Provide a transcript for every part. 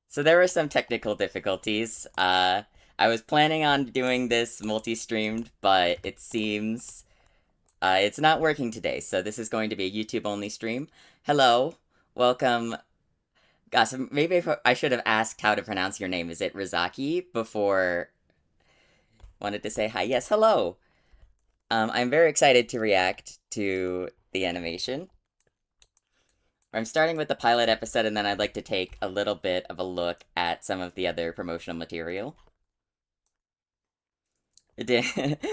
So there were some technical difficulties. I was planning on doing this multi-streamed, but it seems it's not working today. So this is going to be a YouTube-only stream. Hello, welcome. Gosh, maybe if I should have asked how to pronounce your name. Is it Rizaki? Before wanted to say hi. Yes, hello. I'm very excited to react to the animation. I'm starting with the pilot episode, and then I'd like to take a little bit of a look at some of the other promotional material.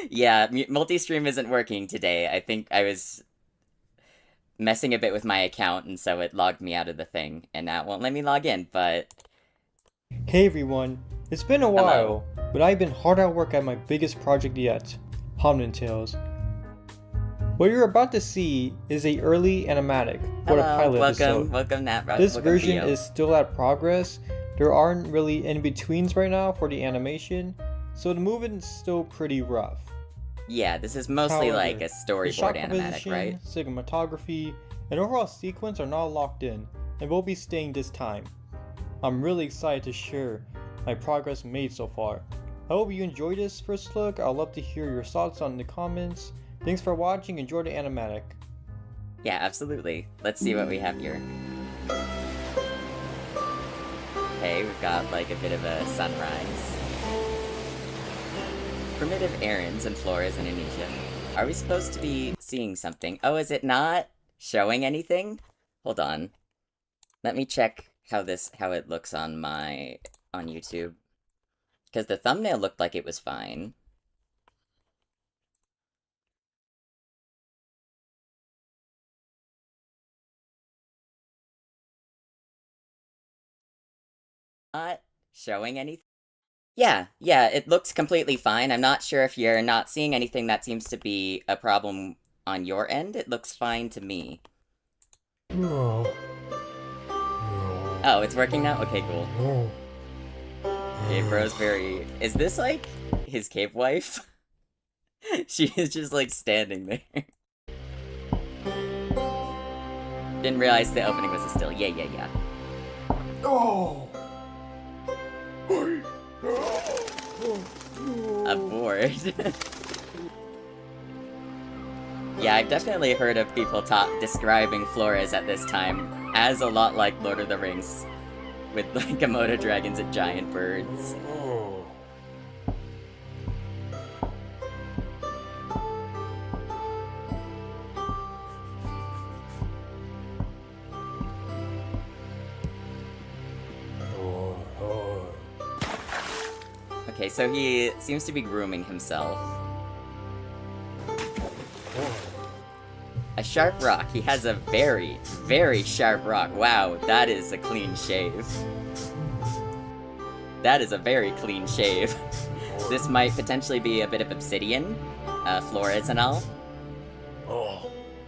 Yeah, multi-stream isn't working today. I think I was messing a bit with my account, and so it logged me out of the thing, and now it won't let me log in, but... Hey everyone, it's been a while, but I've been hard at work at my biggest project yet, Hobbit Tales. What you're about to see is a early animatic for the pilot episode. Welcome, Nat. This welcome, version Theo. is still at progress. There aren't really in-betweens right now for the animation, so the movement's still pretty rough. Yeah, this is mostly However, like a the storyboard shot animatic, composition, right? cinematography, and overall sequence are not locked in, and will be staying this time. I'm really excited to share my progress made so far. I hope you enjoyed this first look. I'd love to hear your thoughts on the comments. Thanks for watching, enjoy the animatic. Yeah, absolutely. Let's see what we have here. Okay, we've got like a bit of a sunrise. Primitive errands and floras in Indonesia. Are we supposed to be seeing something? Oh, is it not showing anything? Hold on. Let me check how it looks on YouTube. Because the thumbnail looked like it was fine. Not showing anything? Yeah, it looks completely fine. I'm not sure if you're not seeing anything that seems to be a problem on your end. It looks fine to me. Oh, it's working now? Okay, cool. Okay, bro's very... Is this, like, his cave wife? She is just, like, standing there. Didn't realize the opening was a still. Yeah. Oh! Aboard. Yeah, I've definitely heard of people describing floras at this time as a lot like Lord of the Rings, with like Komodo dragons and giant birds. Okay, so he seems to be grooming himself. A sharp rock. He has a very, very sharp rock. Wow, that is a clean shave. That is a very clean shave. This might potentially be a bit of obsidian, flores and all.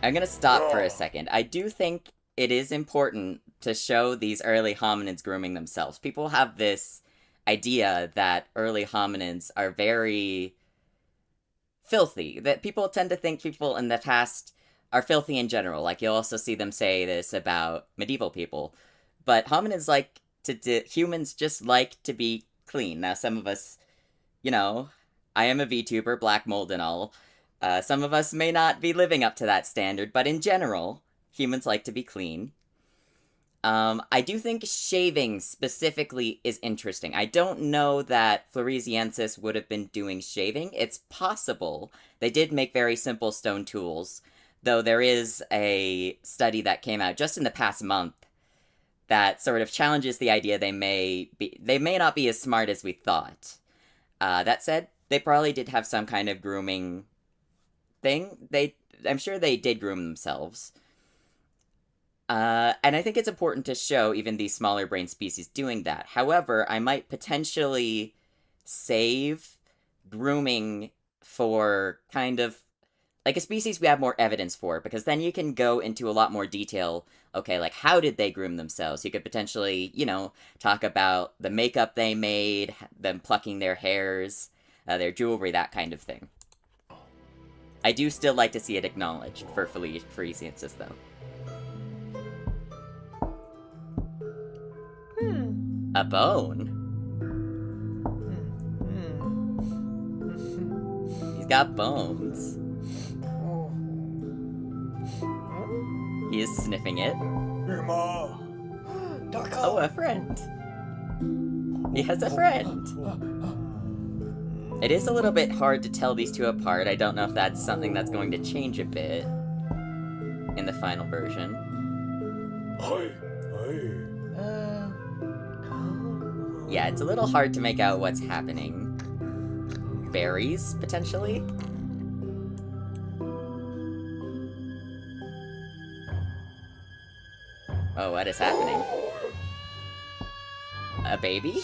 I'm gonna stop for a second. I do think it is important to show these early hominids grooming themselves. People have this idea that early hominids are very filthy. That people tend to think people in the past are filthy in general. Like, you'll also see them say this about medieval people. But hominids like humans just like to be clean. Now, some of us, you know, I am a VTuber, black mold and all. Some of us may not be living up to that standard, but in general, humans like to be clean. I do think shaving specifically is interesting. I don't know that Floresiensis would have been doing shaving. It's possible. They did make very simple stone tools, though there is a study that came out just in the past month that sort of challenges the idea they may not be as smart as we thought. That said, they probably did have some kind of grooming thing. I'm sure they did groom themselves. And I think it's important to show even these smaller brain species doing that. However, I might potentially save grooming for kind of like a species we have more evidence for, because then you can go into a lot more detail. Okay, like, how did they groom themselves? You could potentially, you know, talk about the makeup they made, them plucking their hairs, their jewelry, that kind of thing. I do still like to see it acknowledged for Floresiensis, though. A bone? He's got bones. He is sniffing it. Oh, a friend. He has a friend. It is a little bit hard to tell these two apart. I don't know if that's something that's going to change a bit in the final version. Yeah, it's a little hard to make out what's happening. Berries, potentially? Oh, what is happening? A baby?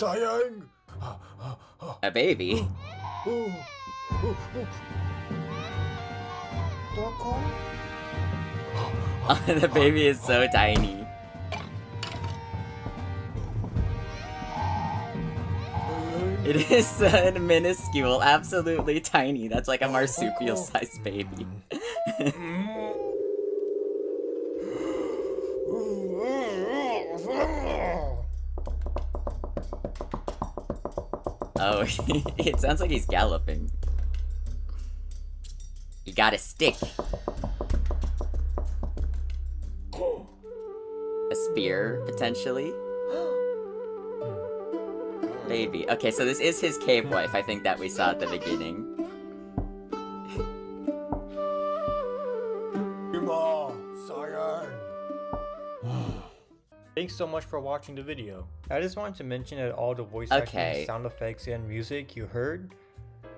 A baby? Oh, the baby is so tiny. It is minuscule, absolutely tiny. That's like a marsupial-sized baby. Oh, it sounds like he's galloping. He got a stick. A spear, potentially. Baby. Okay, so this is his cave wife, I think, that we saw at the beginning. Thanks so much for watching the video. I just wanted to mention that all the voice acting, sound effects, and music you heard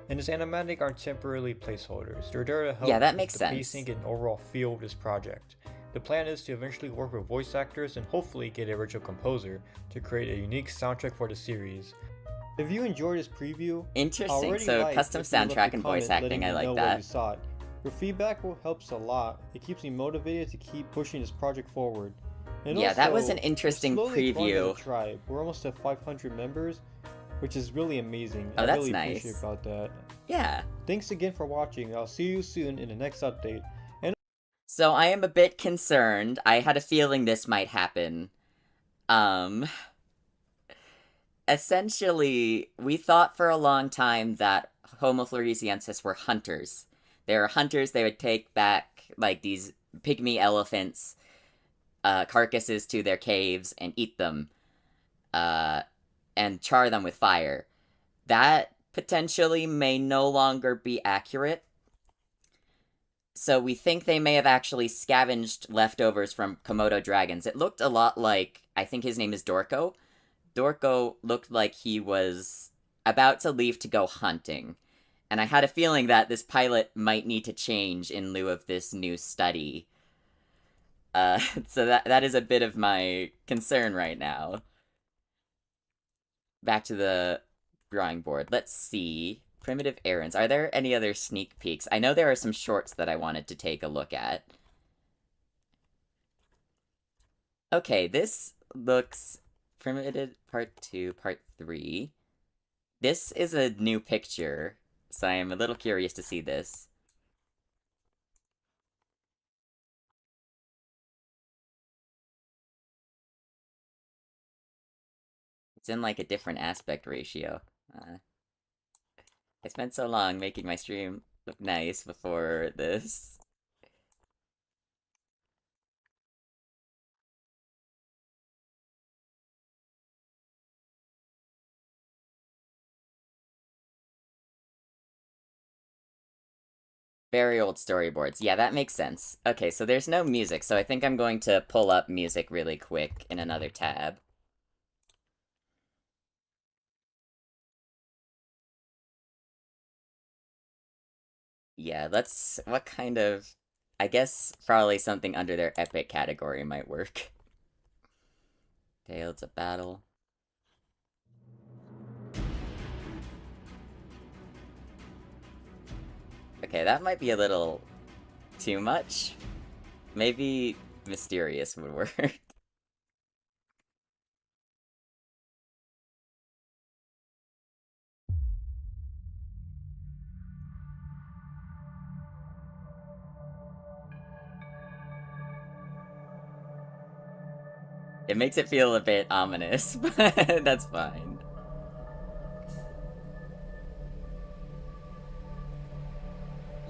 in this animatic are temporarily placeholders. They're there to help with the pacing and overall feel of this project. The plan is to eventually work with voice actors and hopefully get an original composer to create a unique soundtrack for the series. If you enjoyed this preview, interesting. So custom soundtrack and voice acting, I like that. Your feedback will help us a lot. It keeps me motivated to keep pushing this project forward. And yeah, also, that was an interesting preview. Tribe. We're almost at 500 members, which is really amazing. Oh, that's really nice. Appreciate about that. Yeah. Thanks again for watching. I'll see you soon in the next update. So I am a bit concerned. I had a feeling this might happen. Essentially, we thought for a long time that Homo floresiensis were hunters. They were hunters. They would take back, like, these pygmy elephants' carcasses to their caves and eat them, and char them with fire. That potentially may no longer be accurate. So we think they may have actually scavenged leftovers from Komodo dragons. It looked a lot like, I think his name is Dorko. Dorko looked like he was about to leave to go hunting. And I had a feeling that this pilot might need to change in lieu of this new study. So that is a bit of my concern right now. Back to the drawing board. Let's see. Primitive errands. Are there any other sneak peeks? I know there are some shorts that I wanted to take a look at. Okay, this looks primitive part 2, part 3. This is a new picture, so I am a little curious to see this. It's in like a different aspect ratio. I spent so long making my stream look nice before this. Very old storyboards. Yeah, that makes sense. Okay, so there's no music, so I think I'm going to pull up music really quick in another tab. Yeah, what kind of... I guess probably something under their epic category might work. Tales of Battle. Okay, that might be a little too much. Maybe mysterious would work. It makes it feel a bit ominous, but that's fine.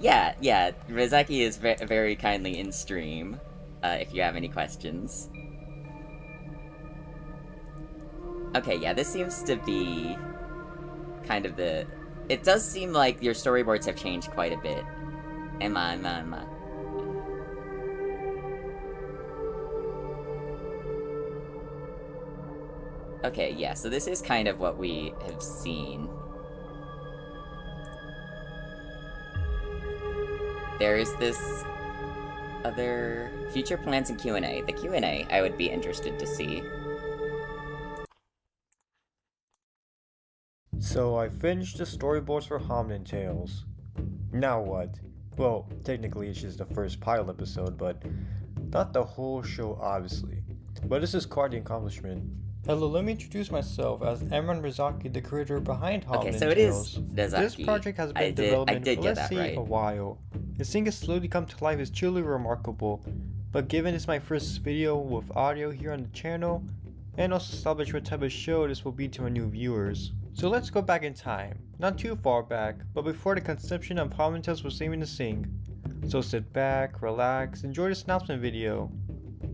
Yeah, Rizaki is very kindly in stream, if you have any questions. Okay, yeah, this seems to be kind of the... It does seem like your storyboards have changed quite a bit. Emma. Okay, yeah, so this is kind of what we have seen. There is this other future plans and Q&A. The Q&A I would be interested to see. So I finished the storyboards for Hobbit Tales. Now what? Well, technically it's just the first pilot episode, but not the whole show obviously. But this is quite the accomplishment. Hello, let me introduce myself as Emran Rizaki, the creator behind Hobbit Okay, so it Tales. is Rizaki. This project has been in development for let's say right. a while. And seeing it slowly come to life is truly remarkable. But given it's my first video with audio here on the channel, and also establish what type of show this will be to my new viewers. So let's go back in time, not too far back, but before the conception of Hobbit Tales was aiming to sing. So sit back, relax, enjoy the announcement video.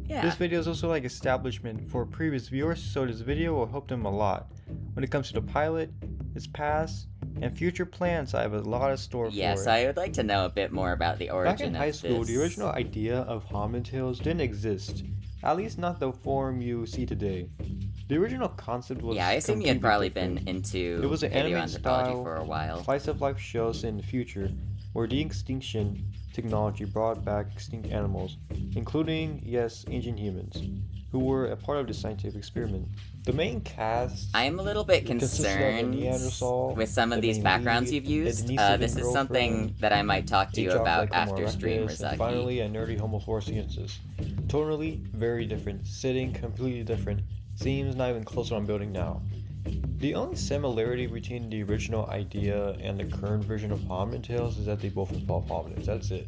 Yeah. This video is also like establishment for previous viewers, so this video will help them a lot. When it comes to the pilot, its past, and future plans, I have a lot of store for it. Yes, I would like to know a bit more about the origin of this. Back in high school, the original idea of Hobbit Tales didn't exist. At least not the form you see today. The original concept was I assume you had probably different. Been into it was an video anime anthropology style, for a while. Slice of life shows in the future where de-extinction technology brought back extinct animals, including, yes, ancient humans, who were a part of the scientific experiment. The main cast... I am a little bit concerned with some of these backgrounds you've used. This is something that I might talk to you about after stream, Rizaki. And finally, a nerdy Homo floresiensis. Tonally, very different. Sitting, completely different. Seems not even close to what I'm building now. The only similarity between the original idea and the current version of Hobbit Tales is that they both involve hobbits. That's it.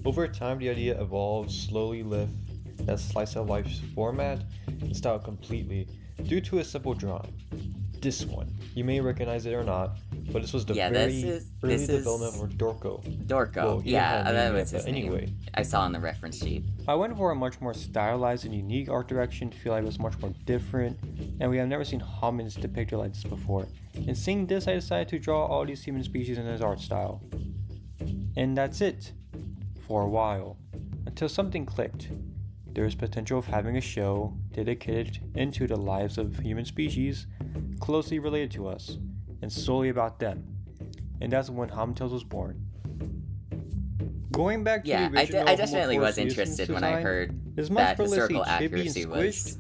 Over time, the idea evolved, slowly left that slice of life format and style completely due to a simple drawing. This one, you may recognize it or not, but this was the early development for Dorko. Well, yeah, that was his anyway. name. I saw on the reference sheet. I went for a much more stylized and unique art direction to feel like it was much more different, and we have never seen hobbits depicted like this before. And seeing this, I decided to draw all these human species in this art style. And that's it. For a while. Until something clicked. There is potential of having a show dedicated into the lives of human species closely related to us, and solely about them. And that's when Hobbit Tales was born. Going back to the Yeah, original I Homo definitely was floresiensis interested when I design, heard it's much that more, let's say, historical chibi and accuracy squished. was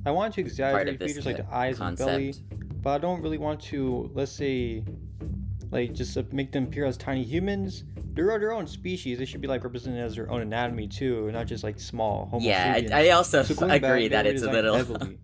I want to part of exaggerate this features like the eyes and belly, concept. but I don't really want to, let's say, like just make them appear as tiny humans. They're their own species. They should be like represented as their own anatomy too, not just like small Homo Yeah, sapiens. I also So going agree back, they that were it's a designed little heavily.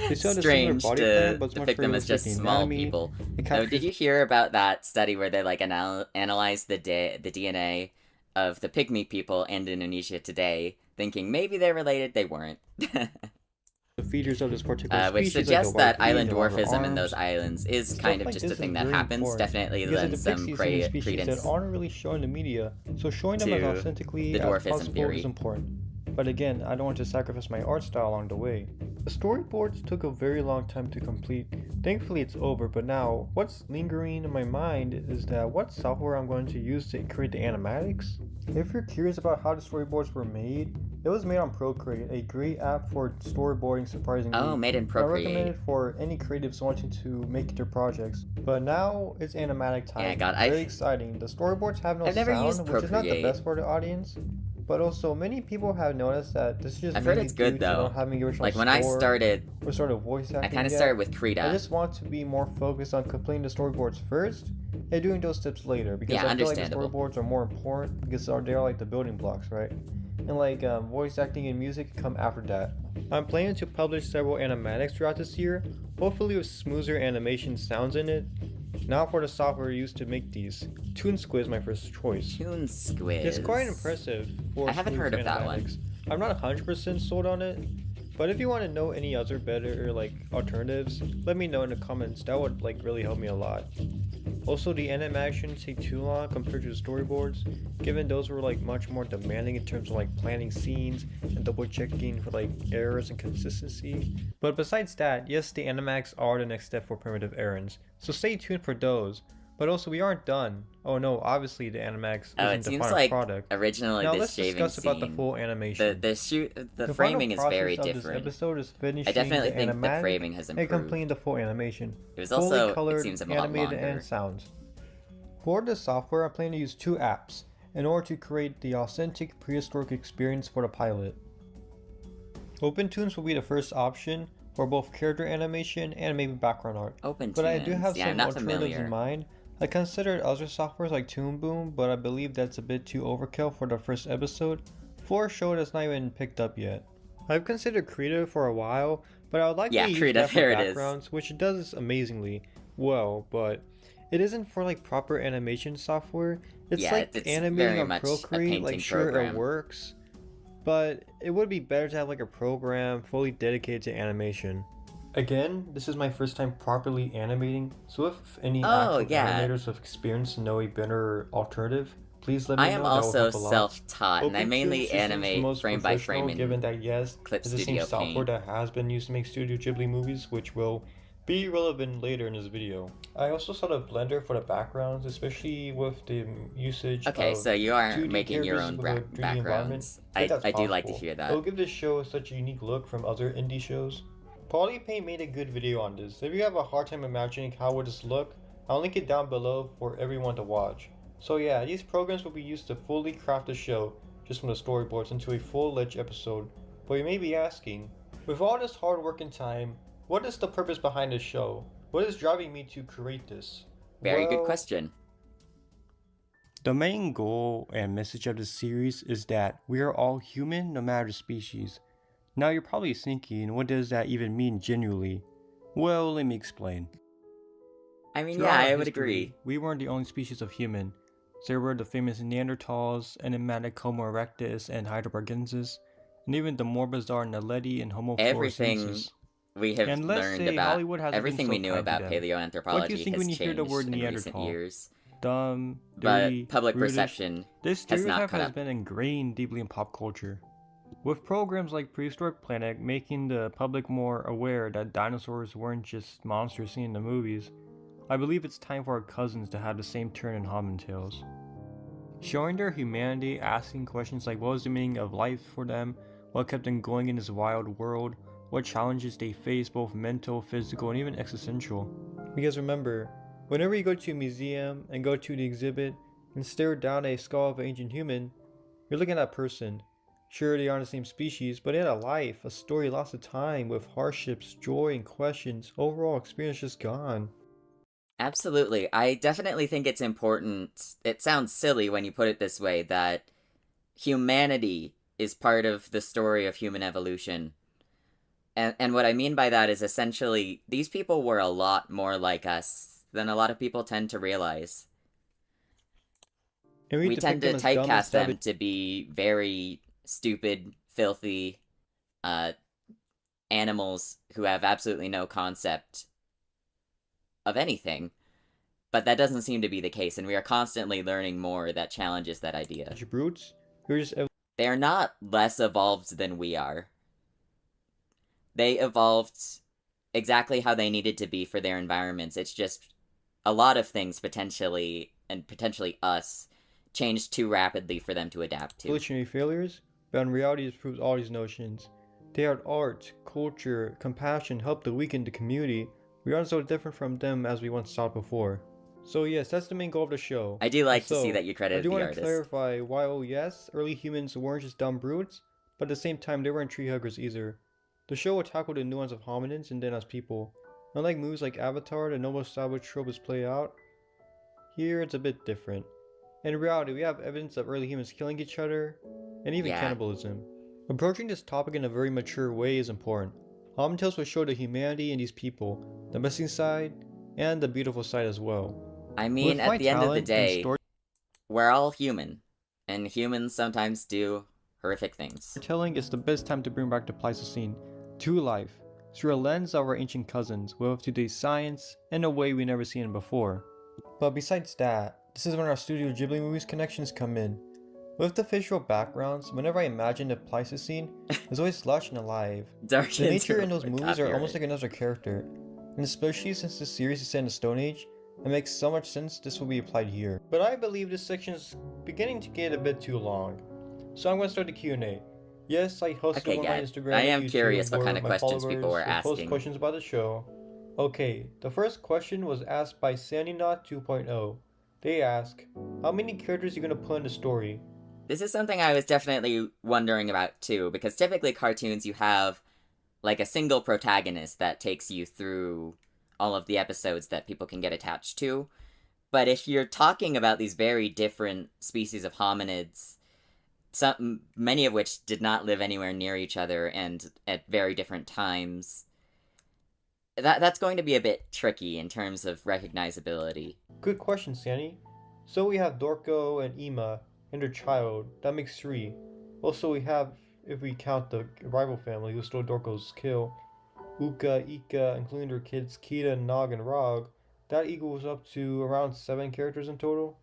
They still had a similar strange body to plan, but it's much depict them further as with just the small anatomy. people. It Though, did captures you hear about that study where they like analyzed the DNA of the pygmy people in Indonesia today, thinking maybe they're related? They weren't. the features of this particular Which species, like the suggests that white feet, island the longer dwarfism in those arms. islands is Stuff kind of like just a this is thing that very happens. important Definitely because it lends depicts some these human species that credence aren't really shown in the media, so showing them as to authentically the as dwarfism possible theory. is important. But again, I don't want to sacrifice my art style along the way. The storyboards took a very long time to complete. Thankfully it's over, but now what's lingering in my mind is that what software I'm going to use to create the animatics? If you're curious about how the storyboards were made, it was made on Procreate, a great app for storyboarding surprisingly. Oh, made in I recommend Procreate. it for any creatives wanting to make their projects. But now it's animatic time. Yeah, God, Very exciting. The storyboards have no I've never used sound, which is not the Procreate. best for the audience. But also, many people have noticed that this is just I've heard mainly it's good due to though. not having the original Like when I score started, or sort of voice acting I kind of yet. started with I Krita. just want to be more focused on completing the storyboards first and doing those steps later because Yeah, I feel like the understandable. storyboards are more important because they're like the building blocks, right? And like voice acting and music come after that. I'm planning to publish several animatics throughout this year, hopefully with smoother animation sounds in it. Now for the software used to make these. ToonSquid is my first choice. Toon Squiz. It's quite impressive for I haven't smooth heard of that one. animatics. I'm not 100% sold on it, but if you want to know any other better like alternatives, let me know in the comments. That would like really help me a lot. Also, the animations take too long compared to the storyboards, given those were like much more demanding in terms of like planning scenes and double checking for like errors and consistency. But besides that, yes, the animatics are the next step for primitive errands, so stay tuned for those. But also, we aren't done. Oh no, obviously the animatics Oh, isn't it the seems final like product. originally Now this let's shaving discuss scene, about the full animation. the The framing is final very process of different. This episode is finishing I definitely the think the animatic framing has and improved. completing the full animation. It was Fully also, it colored, seems, a lot animated, longer. and sounds. For the software, I plan to use two apps in order to create the authentic prehistoric experience for the pilot. OpenTunes will be the first option for both character animation and maybe background art. Open But I do have yeah, I'm some not alternatives familiar. in mind. I considered other softwares like Toon Boom, but I believe that's a bit too overkill for the first episode for a show that's not even picked up yet. I've considered Krita for a while, but I would like Yeah, to use Krita, that for there it is. backgrounds, which it does amazingly well, but it isn't for like proper animation software. It's Yeah, like it's animating very on much a Procreate, like painting sure program. it works, but it would be better to have like a program fully dedicated to animation. Again, this is my first time properly animating, so if any Oh, actual yeah. animators with experience know a better alternative, please let me I know. am That will also help a lot. self-taught, and I OpenTunes mainly just seems the animate most frame by professional, frame in given that yes, Clip it's the same Studio software Paint. that has been used to make Studio Ghibli movies, which will be relevant later in this video. I also saw the Blender for the backgrounds, especially with the usage Okay, of so you are 2D making your characters own with a 3D environment. backgrounds. If that's I do like to possible. hear It will that. give this show such a unique look from other indie shows. Polypaint made a good video on this. If you have a hard time imagining how would this look, I'll link it down below for everyone to watch. So yeah, these programs will be used to fully craft the show, just from the storyboards, into a full-fledged episode. But you may be asking, with all this hard work and time, what is the purpose behind this show? What is driving me to create this? Very good Well, question. the main goal and message of this series is that we are all human no matter the species. Now you're probably thinking, what does that even mean genuinely? Well, let me explain. I mean, Throughout yeah, our I would history, agree. We weren't the only species of human. There were the famous Neanderthals, enigmatic Homo erectus and Heidelbergensis, and even the more bizarre Naledi and Homo Everything floresiensis. we have And let's learned say about, Hollywood hasn't been everything so we knew kind to about them. paleoanthropology What do you think has when you hear the changed word in recent Neanderthal? years. Dumb, dirty, But public brutish. perception This has not stereotype caught has up. been ingrained deeply in pop culture. With programs like Prehistoric Planet making the public more aware that dinosaurs weren't just monsters seen in the movies, I believe it's time for our cousins to have the same turn in Hobbit tales. Showing their humanity, asking questions like what was the meaning of life for them, what kept them going in this wild world, what challenges they face, both mental, physical, and even existential. Because remember, whenever you go to a museum and go to the exhibit and stare down a skull of an ancient human, You're looking at a person. Sure, they aren't the same species, but they had a life, a story, lots of time, with hardships, joy, and questions. Overall experience just gone. Absolutely. I definitely think it's important. It sounds silly when you put it this way that humanity is part of the story of human evolution. And what I mean by that is essentially these people were a lot more like us than a lot of people tend to realize. And we We tend depict them to as dumb and typecast savage. them to be very stupid, filthy uh, animals who have absolutely no concept of anything. But that doesn't seem to be the case, and we are constantly learning more that challenges that idea. Brutes. We're just They are not less evolved than we are. They evolved exactly how they needed to be for their environments. It's just a lot of things potentially, and potentially us, changed too rapidly for them to adapt to. evolutionary failures, but in reality it proves all these notions. They had art, culture, compassion, helped to weaken the community. We aren't so different from them as we once thought before. So yes, that's the main goal of the show. I do like to see So, that you I credited do the want to artist. clarify why, oh yes, early humans weren't just dumb brutes, but at the same time they weren't tree huggers either. The show will tackle the nuance of hominins and then as people. Unlike movies like Avatar, the noble savage trope is played out, here it's a bit different. In reality, we have evidence of early humans killing each other, and even Yeah. cannibalism. Approaching this topic in a very mature way is important. Hobbit tales will show the humanity in these people, the missing side, and the beautiful side as well. I mean, With my at the end of the talent and day, we're all human, and humans sometimes do horrific things. storytelling is the best time to bring back the Pleistocene to life, through a lens of our ancient cousins, with today's science, in a way we never seen before. But besides that, this is when our Studio Ghibli movies connections come in. With the visual backgrounds, whenever I imagine the Pleistocene, it's always lush and alive. Dark The nature in into those movies are almost like another character, and especially since the series is set in the Stone Age, it makes so much sense this will be applied here. But I believe this section is beginning to get a bit too long, so I'm going to start the Q&A. Yes, I hosted Okay, one yeah, on Instagram I and am YouTube curious what where kind of my questions people followers were would post asking. questions about the show. Okay, the first question was asked by SandyNot 2.0. They ask, how many characters are you going to put in the story? This is something I was definitely wondering about too, because typically cartoons you have like a single protagonist that takes you through all of the episodes that people can get attached to. But if you're talking about these very different species of hominids, many of which did not live anywhere near each other and at very different times, that's going to be a bit tricky in terms of recognizability. Good question, Sandy. So we have Dorko and Ima and their child. That makes 3. Also, we have, if we count the rival family who stole Dorko's kill, Uka, Ika, including their kids Kita, Nog, and Rog, that equals up to around 7 characters in total.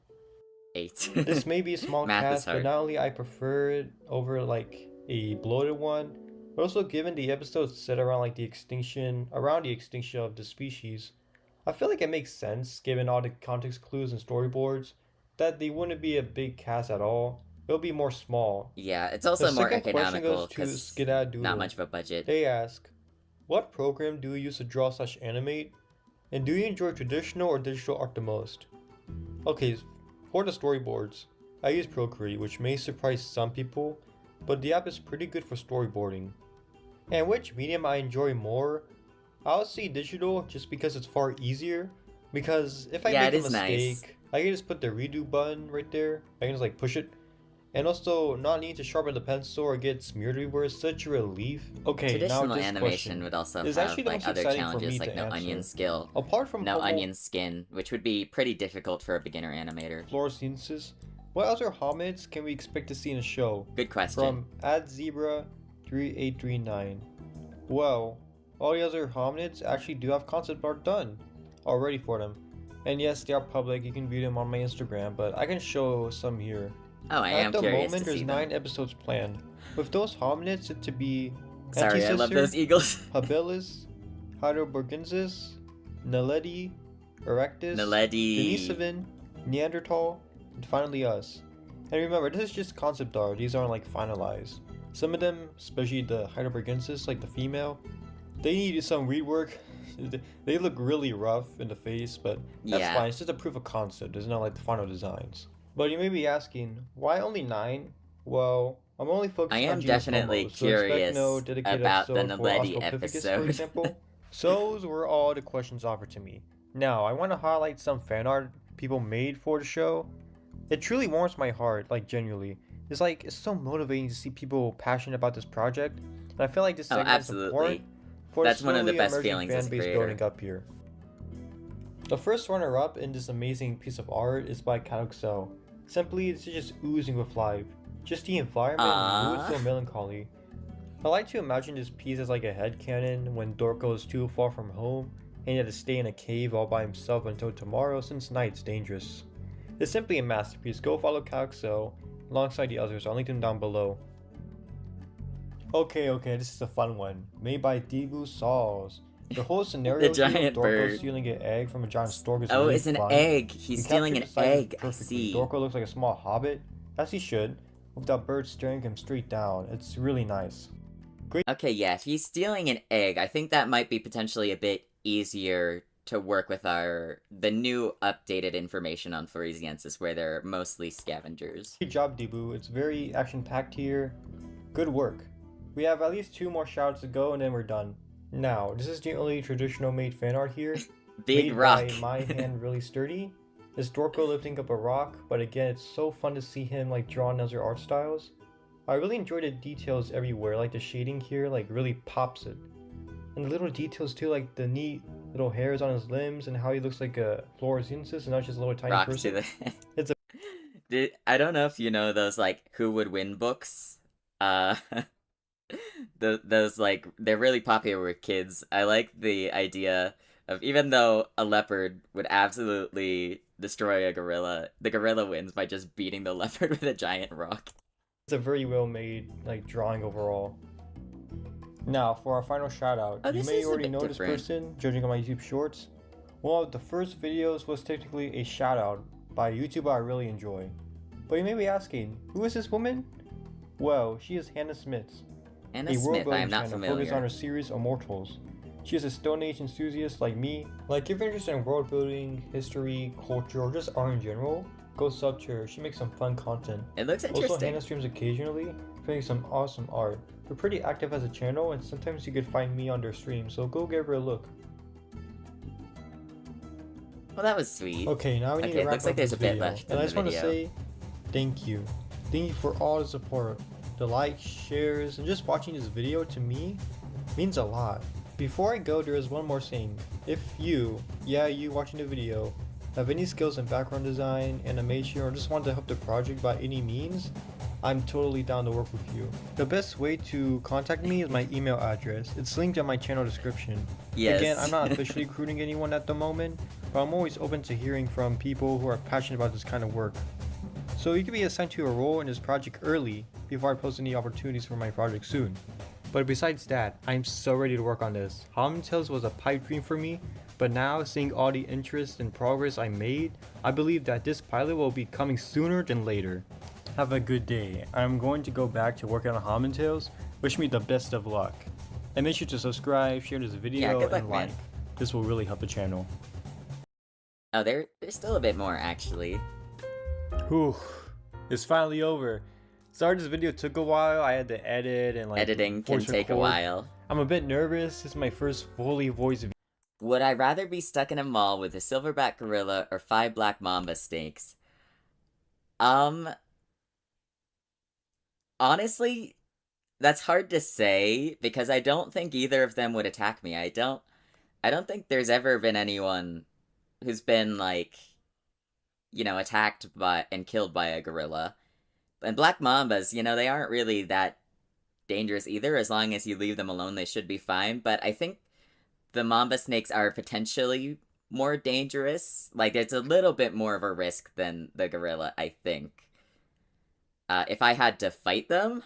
8. This may be a small Math is cast, but hard. not only I prefer it over like a bloated one, but also given the episode's set around like the extinction of the species, I feel like it makes sense given all the context clues and storyboards that they wouldn't be a big cast at all. It'll be more small. Yeah, it's The also more second question economical goes to because Skedadoodle. not much of a budget. They ask, what program do you use to draw / animate? And do you enjoy traditional or digital art the most? Okay, for the storyboards, I use Procreate, which may surprise some people, but the app is pretty good for storyboarding. And which medium I enjoy more? I'll say digital just because it's far easier. Because if I Yeah, make it a is mistake, nice. I can just put the redo button right there. I can just like push it. And also not need to sharpen the pencil or get smeared everywhere is such a relief. Okay, Traditional now this animation question would also is have actually the like most other exciting for challenges me like to no answer. onion skill, Apart from no onion skin, which would be pretty difficult for a beginner animator. fluorescences, what other hominids can we expect to see in the show? Good question. From @zebra3839. Well, all the other hominids actually do have concept art done already for them. And yes, they are public, you can view them on my Instagram, but I can show some here. Oh, I am At the curious moment, to there's see 9 them. episodes planned, with those hominids to be Sorry, I love Anticister, those eagles. Habilis, Heidelbergensis, Naledi, Erectus, Naledi. Denisovan, Neanderthal, and finally us. And remember, this is just concept art, these aren't like finalized. Some of them, especially the Heidelbergensis, like the female, they need some rework. They look really rough in the face, but that's Yeah. fine, it's just a proof of concept, it's not like the final designs. But you may be asking, why only 9? Well, I'm only I focusing on am genus definitely Homo, so expect no curious dedicated about the episode for Naledi Australopithecus, for episode. example. So those were all the questions offered to me. Now, I want to highlight some fan art people made for the show. It truly warms my heart, like genuinely. It's so motivating to see people passionate about this project, and I feel like this Oh, segment is important absolutely. for the That's one of the slowly best emerging feelings as fan a base creator. building up here. The first runner-up in this amazing piece of art is by Kanuxel. Simply, it's just oozing with life. Just the environment and mood Ah, so melancholy. I like to imagine this piece as like a headcanon when Dorko is too far from home and he had to stay in a cave all by himself until tomorrow since night's dangerous. It's simply a masterpiece. Go follow Kanuxel alongside the others. I'll link them down below. Okay, this is a fun one. Made by Debu Saws. The whole the scenario here of giant Dorko bird. stealing an egg from a giant stork is Oh, really it's an fun. egg. We He's stealing captured an the sizes egg. I perfectly. see. Dorko looks like a small hobbit, as he should, with that bird staring him straight down. It's really nice. Okay, yeah, if he's stealing an egg, I think that might be potentially a bit easier to work with the new updated information on Floresiensis, where they're mostly scavengers. Great job, Debu. It's very action-packed here. Good work. We have at least 2 more shoutouts to go and then we're done. Now, this is the only traditional made fan art here. Big made rock. by My Hand Really Sturdy. It's Dorko lifting up a rock, but again, it's so fun to see him like draw in other art styles. I really enjoy the details everywhere, like the shading here like really pops it. And the little details too, like the neat little hairs on his limbs and how he looks like a Floresiensis and not just a little tiny Rock person. to the. It's a I don't know if you know those like Who Would Win books. Uh, those like they're really popular with kids. I like the idea of even though a leopard would absolutely destroy a gorilla, the gorilla wins by just beating the leopard with a giant rock. It's a very well made like drawing overall. Now for our final shout out. Oh, You this may is a already bit know different. this person, judging on my YouTube shorts. One of the first videos was technically a shout out by a YouTuber I really enjoy. But you may be asking, who is this woman? Well, she is Hannah Smith, Anna a Smith, I world-building am not channel focused on familiar. her series Immortals. She is a Stone Age enthusiast like me. Like if you're interested in world building, history, culture, or just art in general, go sub to her. She makes some fun content. It looks Also, interesting. Hannah streams occasionally, creating some awesome art. We're pretty active as a channel, and sometimes you could find me on their stream, so go give her a look. Well, that was sweet. Okay, now we need Okay, to it wrap looks like up there's this a bit video. left And in I the just want to video. say thank you. Thank you for all the support. The likes, shares, and just watching this video to me means a lot. Before I go, there is one more thing. If you watching the video, have any skills in background design, animation, or just want to help the project by any means, I'm totally down to work with you. The best way to contact me is my email address. It's linked in my channel description. Yes. Again, I'm not officially recruiting anyone at the moment, but I'm always open to hearing from people who are passionate about this kind of work. So you can be assigned to a role in this project early before I post any opportunities for my project soon. But besides that, I'm so ready to work on this. Hobbit Tales was a pipe dream for me, but now seeing all the interest and progress I made, I believe that this pilot will be coming sooner than later. Have a good day. I'm going to go back to working on Hobbit Tales. Wish me the best of luck. And make sure to subscribe, share this video, good luck, and man. like. This will really help the channel. Oh, there's still a bit more actually. Whew. It's finally over. Sorry this video took a while. I had to edit and Editing can voice take a record. while. I'm a bit nervous. This is my first fully voiced video. Would I rather be stuck in a mall with a silverback gorilla or 5 black mamba snakes? Honestly, that's hard to say because I don't think either of them would attack me. I don't think there's ever been anyone who's been like, attacked by and killed by a gorilla. And black mambas, they aren't really that dangerous either. As long as you leave them alone, they should be fine. But I think the mamba snakes are potentially more dangerous. Like, it's a little bit more of a risk than the gorilla, I think. If I had to fight them,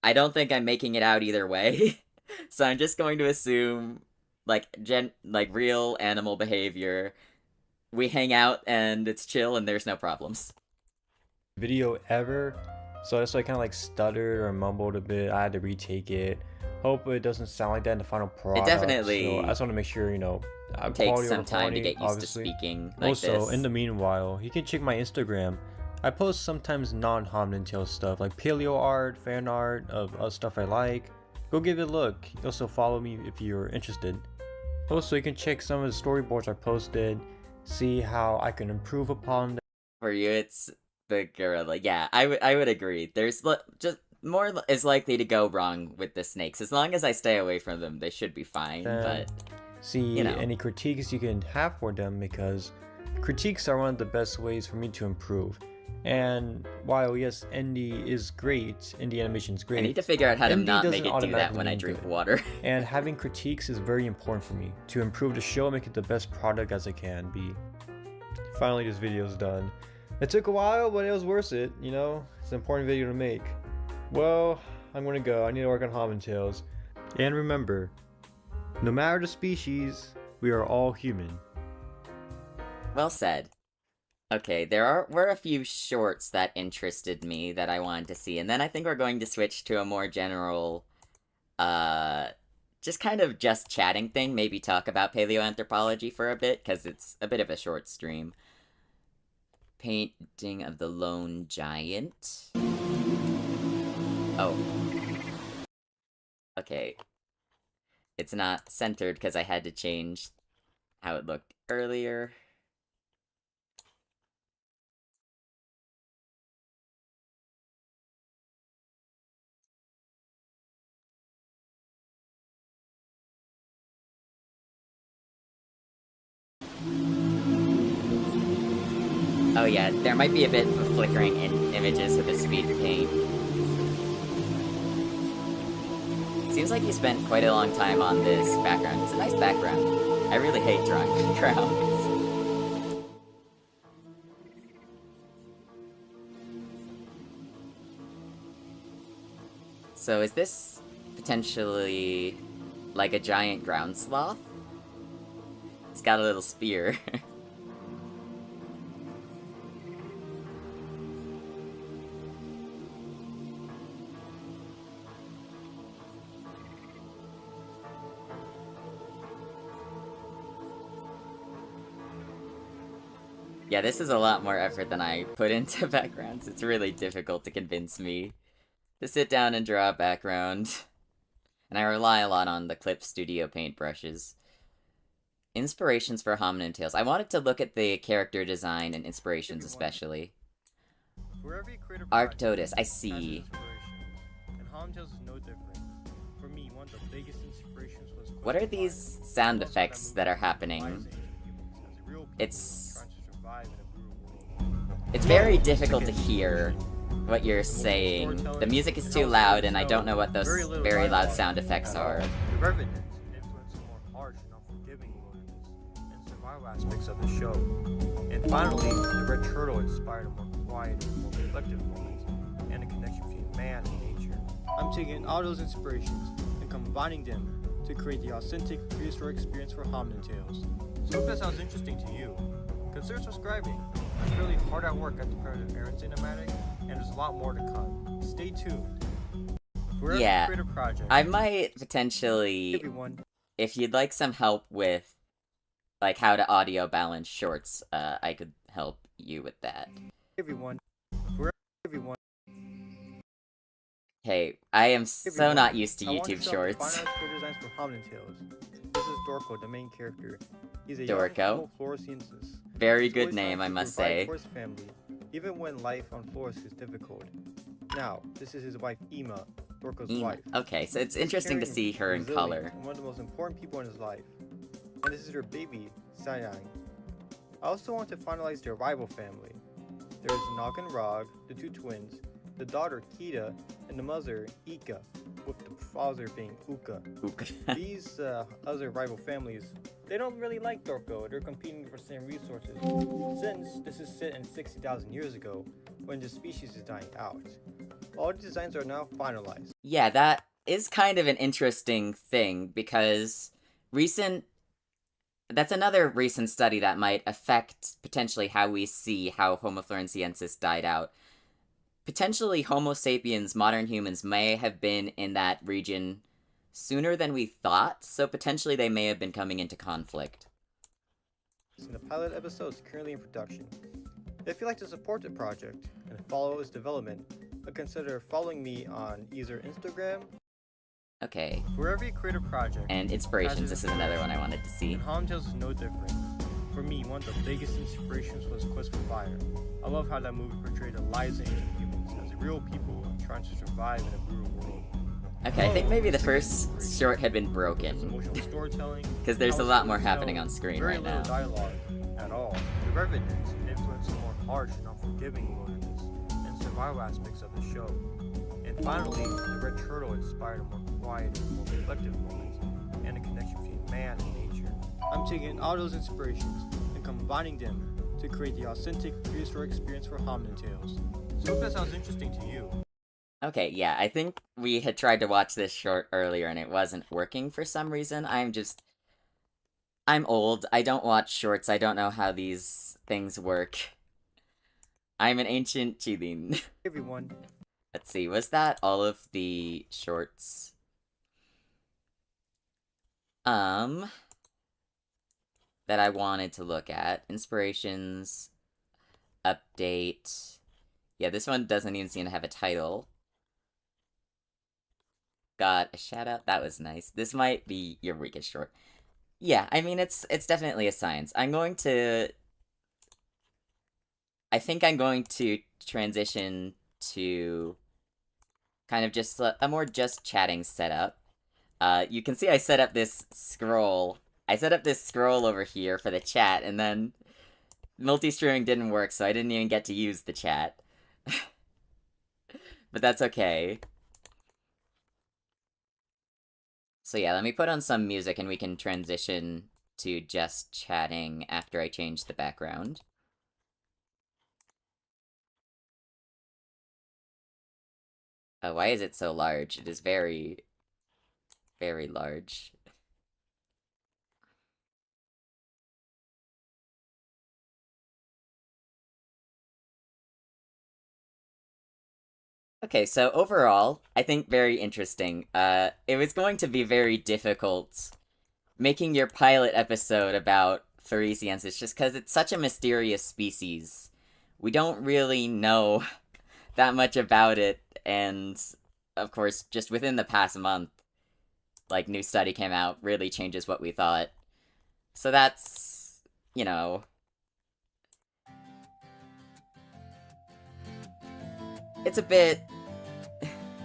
I don't think I'm making it out either way. So I'm just going to assume, real animal behavior. We hang out and it's chill and there's no problems. Video ever. So that's why I kind of like stuttered or mumbled a bit. I had to retake it. Hope it doesn't sound like that in the final product. definitely So I just want to make sure, It takes quality some over time to quantity, get used obviously. to speaking like Also, this. in the meanwhile, you can check my Instagram I post sometimes non-Hobbit Tales stuff like paleo art, fan art of stuff I like. Go give it a look. Also follow me if you're interested. Also, you can check some of the storyboards I posted, see how I can improve upon them. For you, it's the gorilla. Yeah, I would agree. There's just more is likely to go wrong with the snakes. As long as I stay away from them, they should be fine. But see you know. any critiques you can have for them, because critiques are one of the best ways for me to improve. And while yes, indie is great, indie animation is great, I need to figure out how to indie not make doesn't it do that automatically when I mean drink good. water. And having critiques is very important for me to improve the show and make it the best product as it can be. Finally, this video is done. It took a while, but it was worth it, you know? It's an important video to make. Well, I'm gonna go. I need to work on Hobbit Tales. And remember, no matter the species, we are all human. Well said. Okay, were a few shorts that interested me that I wanted to see, and then I think we're going to switch to a more general, just kind of just chatting thing, maybe talk about paleoanthropology for a bit, because it's a bit of a short stream. Painting of the Lone Giant. Oh. Okay. It's not centered because I had to change how it looked earlier. Oh yeah, there might be a bit of flickering in images with the speed paint. Seems like you spent quite a long time on this background. It's a nice background. I really hate drawing backgrounds. So is this potentially like a giant ground sloth? It's got a little spear. Yeah, this is a lot more effort than I put into backgrounds. It's really difficult to convince me to sit down and draw a background. And I rely a lot on the Clip Studio paintbrushes. Inspirations for Hominin Tales. I wanted to look at the character design and inspirations especially. Arctodus, I see. And Hobbit Tales is no different. For me, one of the biggest inspirations was... What are these sound effects that are happening? It's very difficult to hear what you're saying. The music is too loud, and I don't know what those very loud sound effects are. The Revenant influenced more harsh and unforgiving wilderness and survival aspects of the show. And finally, the Red Turtle inspired a more quiet and more reflective moment, and a connection between man and nature. I'm taking all those inspirations and combining them to create the authentic prehistoric experience for Hobbit Tales. So if that sounds interesting to you, consider subscribing. I'm really hard at work at the Predator Aaron cinematic, and there's a lot more to come. Stay tuned. Yeah, project, I might potentially, if you'd like some help with like how to audio balance shorts, I could help you with that. Hey, I am so not used to YouTube shorts. This is Dorko, the main character. He's a Dorko. Floresiensis. Very good name, I must say. For his family, even when life on Flores is difficult. Now, this is his wife Ima, Dorko's wife. Okay, so it's interesting to see her in color. One of the most important people in his life. And this is her baby, Sayang. I also want to finalize their rival family. There is Nog and Rog, the two twins, the daughter Kita, and the mother Ika, with the father being Uka. These other rival families, they don't really like Dorko. They're competing for the same resources. Since this is set in 60,000 years ago, when the species is dying out. All the designs are now finalized. Yeah, that is kind of an interesting thing, because that's another recent study that might affect potentially how we see how Homo floresiensis died out. Potentially Homo sapiens, modern humans, may have been in that region sooner than we thought, so potentially they may have been coming into conflict. The pilot episode is currently in production. If you'd like to support the project and follow its development, consider following me on either Instagram, Okay. wherever you create a project. And inspirations, this is another one I wanted to see. And Hobbit Tales is no different. For me, one of the biggest inspirations was Quest for Fire. I love how that movie portrayed the lives of ancient humans as real people trying to survive in a brutal world. Okay, I think maybe the first short had been There's broken. emotional storytelling, Because there's a lot more powerful happening tone, on screen very right little now. dialogue at all. The Revenants influenced the more harsh and unforgiving wilderness and survival aspects of the show. And finally, the Red Turtle inspired a more quiet and more reflective moment and a connection between man and nature. I'm taking all those inspirations and combining them to create the authentic prehistoric experience for Hobbit Tales. So if that sounds interesting to you. Okay, yeah, I think we had tried to watch this short earlier and it wasn't working for some reason. I'm old. I don't watch shorts. I don't know how these things work. I'm an ancient cheating. Everyone, Let's see, was that all of the shorts? That I wanted to look at. Inspirations, update. Yeah, this one doesn't even seem to have a title. Got a shout out. That was nice. This might be your weakest short. Yeah, I mean it's definitely a science. I think I'm going to transition to kind of just a more just chatting setup. You can see I set up this scroll. I set up this scroll over here for the chat, and then multi-streaming didn't work, so I didn't even get to use the chat. But that's okay. So yeah, let me put on some music and we can transition to just chatting after I change the background. Why is it so large? It is very, very large. Okay, so overall, I think very interesting. It was going to be very difficult making your pilot episode about Pharisiensis just because it's such a mysterious species. We don't really know that much about it, and of course, just within the past month, like, new study came out, really changes what we thought. So that's, you know... It's a bit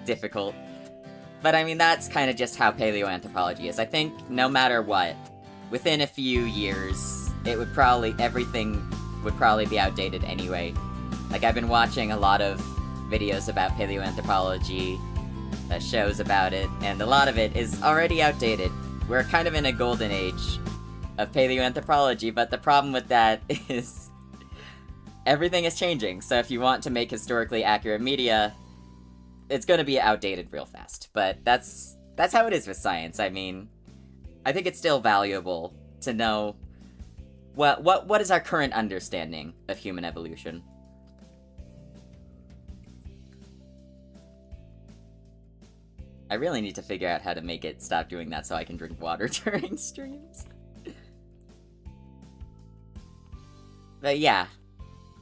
difficult. But I mean, that's kind of just how paleoanthropology is. I think no matter what, within a few years, everything would probably be outdated anyway. Like, I've been watching a lot of videos about paleoanthropology, shows about it, and a lot of it is already outdated. We're kind of in a golden age of paleoanthropology, but the problem with that is everything is changing, so if you want to make historically accurate media, it's gonna be outdated real fast. But that's how it is with science. I mean, I think it's still valuable to know what is our current understanding of human evolution. I really need to figure out how to make it stop doing that so I can drink water during streams. But yeah,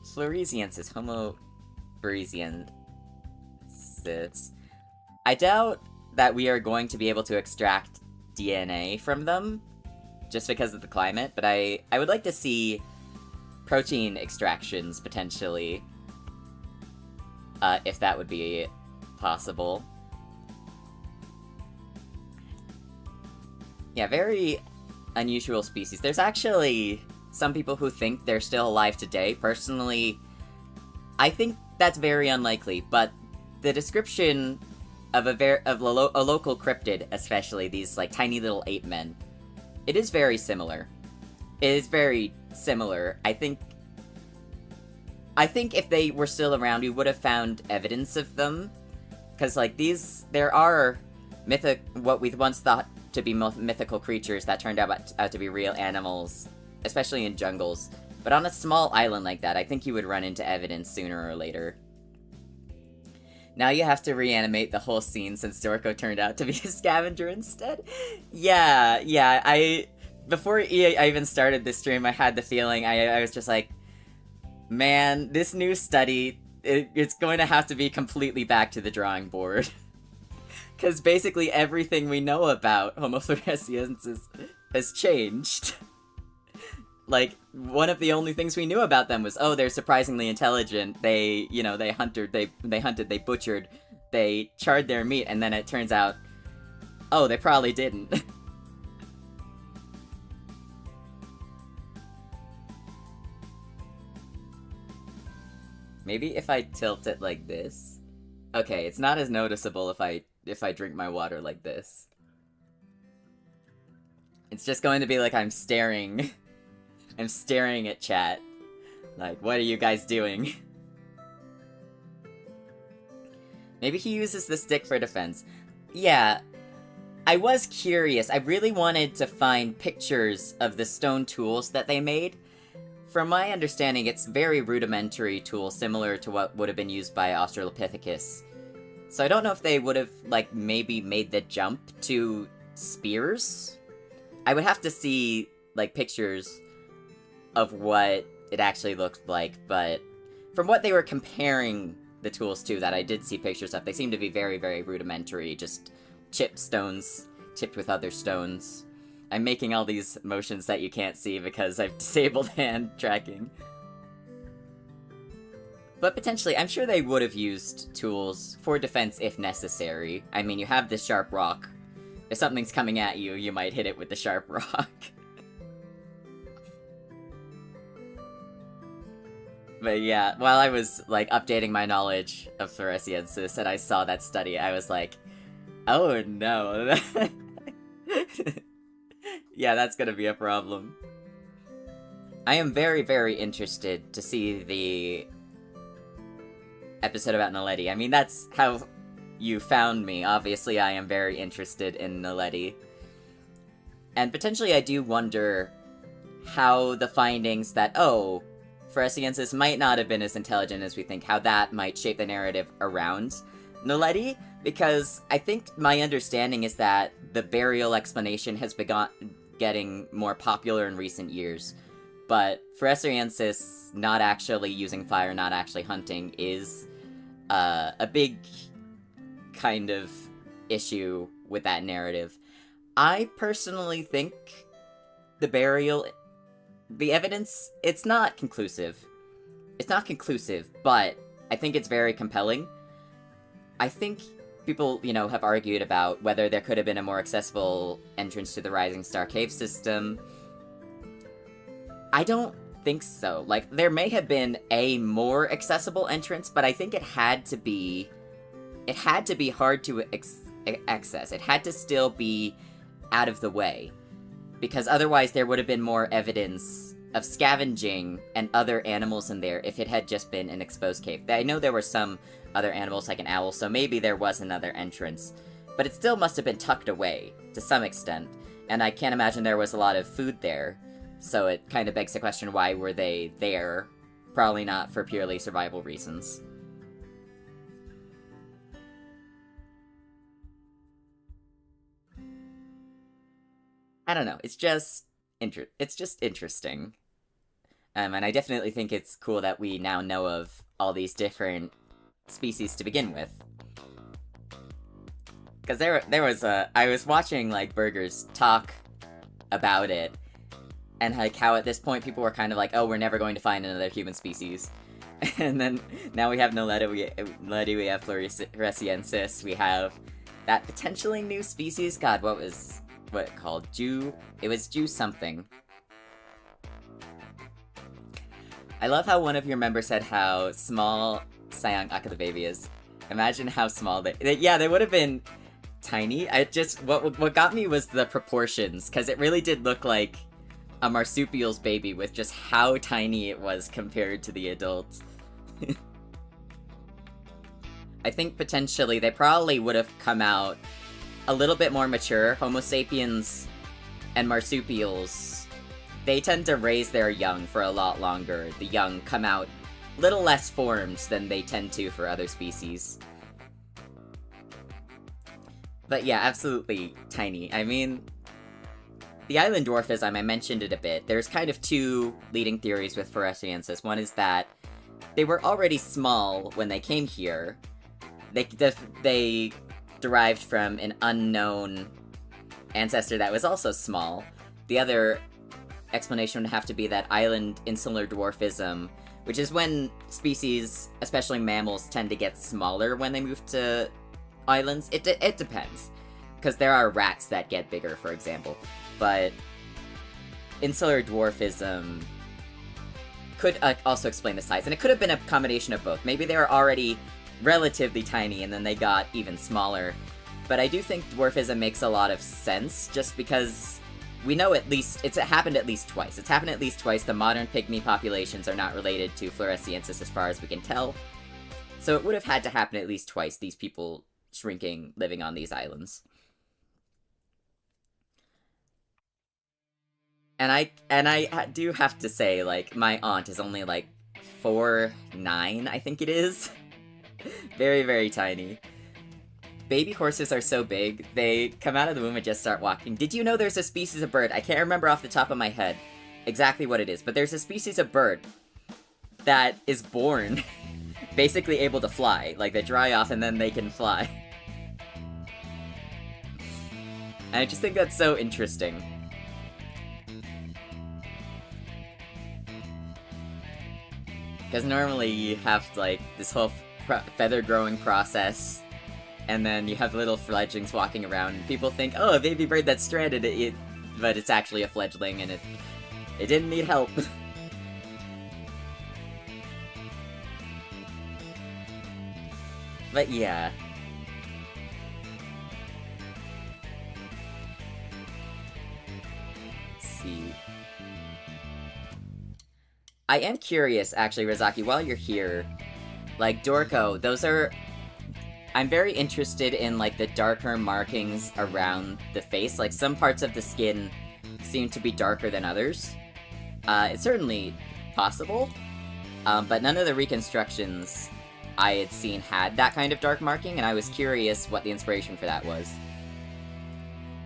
Floresiensis, Homo floresiensis. I doubt that we are going to be able to extract DNA from them, just because of the climate, but I would like to see protein extractions, potentially, if that would be possible. Yeah, very unusual species. There's actually some people who think they're still alive today. Personally, I think that's very unlikely, but the description of a local cryptid, especially these like tiny little ape men, it is very similar. It is very similar. I think if they were still around, we would have found evidence of them, because like there are what we once thought to be mythical creatures that turned out to be real animals, especially in jungles. But on a small island like that, I think you would run into evidence sooner or later. Now you have to reanimate the whole scene since Dorko turned out to be a scavenger instead. Yeah, before I even started this stream, I had the feeling, I was just like, Man, this new study, it's going to have to be completely back to the drawing board. Because basically everything we know about Homo floresiensis has changed. Like, one of the only things we knew about them was, oh, they're surprisingly intelligent, they, you know, they hunted, they butchered, they charred their meat, and then it turns out, oh, they probably didn't. Maybe if I tilt it like this. Okay, it's not as noticeable if I drink my water like this. It's just going to be like I'm staring. I'm staring at chat. Like, what are you guys doing? Maybe he uses the stick for defense. Yeah, I was curious. I really wanted to find pictures of the stone tools that they made. From my understanding, it's very rudimentary tool, similar to what would have been used by Australopithecus. So I don't know if they would have, like, maybe made the jump to spears? I would have to see, like, pictures of what it actually looked like, but from what they were comparing the tools to that I did see pictures of, they seem to be very, very rudimentary, just chipped stones, chipped with other stones. I'm making all these motions that you can't see because I've disabled hand tracking. But potentially, I'm sure they would have used tools for defense if necessary. I mean, you have this sharp rock. If something's coming at you, you might hit it with the sharp rock. But yeah, while I was, like, updating my knowledge of Floresiensis and I saw that study, I was like, oh no. Yeah, that's gonna be a problem. I am very, very interested to see the episode about Naledi. I mean, that's how you found me. Obviously, I am very interested in Naledi. And potentially I do wonder how the findings that, oh, Floresiensis might not have been as intelligent as we think, how that might shape the narrative around Naledi, because I think my understanding is that the burial explanation has begun getting more popular in recent years, but Floresiensis not actually using fire, not actually hunting, is a big kind of issue with that narrative. I personally think the evidence, it's not conclusive. It's not conclusive, but I think it's very compelling. I think people, you know, have argued about whether there could have been a more accessible entrance to the Rising Star Cave system. I don't think so. Like, there may have been a more accessible entrance, but I think it had to be hard to access. It had to still be out of the way, because otherwise there would have been more evidence of scavenging and other animals in there if it had just been an exposed cave. I know there were some other animals, like an owl, so maybe there was another entrance, but it still must have been tucked away, to some extent, and I can't imagine there was a lot of food there, so it kind of begs the question, why were they there? Probably not for purely survival reasons. I don't know, it's just interesting. And I definitely think it's cool that we now know of all these different species to begin with. Because there was I was watching, like, Burgers talk about it, and, like, how at this point people were kind of like, oh, we're never going to find another human species. And then, now we have Naledi, we have Floresiensis, we have that potentially new species, god, what it called? It was Jew something. I love how one of your members said how small Sayang Aka the baby is. Imagine how small they would have been tiny. What got me was the proportions, because it really did look like a marsupial's baby with just how tiny it was compared to the adults. I think potentially they probably would have come out a little bit more mature. Homo sapiens and marsupials, they tend to raise their young for a lot longer. The young come out little less formed than they tend to for other species. But yeah, absolutely tiny. I mean, the island dwarfism, I mentioned it a bit. There's kind of two leading theories with Floresiensis. One is that they were already small when they came here. They derived from an unknown ancestor that was also small. The other explanation would have to be that island insular dwarfism, which is when species, especially mammals, tend to get smaller when they move to islands. It depends, because there are rats that get bigger, for example. But insular dwarfism could also explain the size, and it could have been a combination of both. Maybe they were already relatively tiny, and then they got even smaller. But I do think dwarfism makes a lot of sense, just because we know it happened at least twice. It's happened at least twice. The modern pygmy populations are not related to Floresiensis as far as we can tell. So it would have had to happen at least twice, these people shrinking, living on these islands. And I do have to say, like, my aunt is only, like, 4'9", I think it is. Very, very tiny. Baby horses are so big, they come out of the womb and just start walking. Did you know there's a species of bird? I can't remember off the top of my head exactly what it is, but there's a species of bird that is born basically able to fly. Like, they dry off and then they can fly. And I just think that's so interesting. Because normally you have, like, this whole feather growing process, and then you have little fledglings walking around, and people think, oh, a baby bird that's stranded, but it's actually a fledgling, and it didn't need help. But yeah. Let's see. I am curious, actually, Razaki, while you're here, like, Dorko, I'm very interested in, like, the darker markings around the face. Like, some parts of the skin seem to be darker than others. It's certainly possible, but none of the reconstructions I had seen had that kind of dark marking, and I was curious what the inspiration for that was.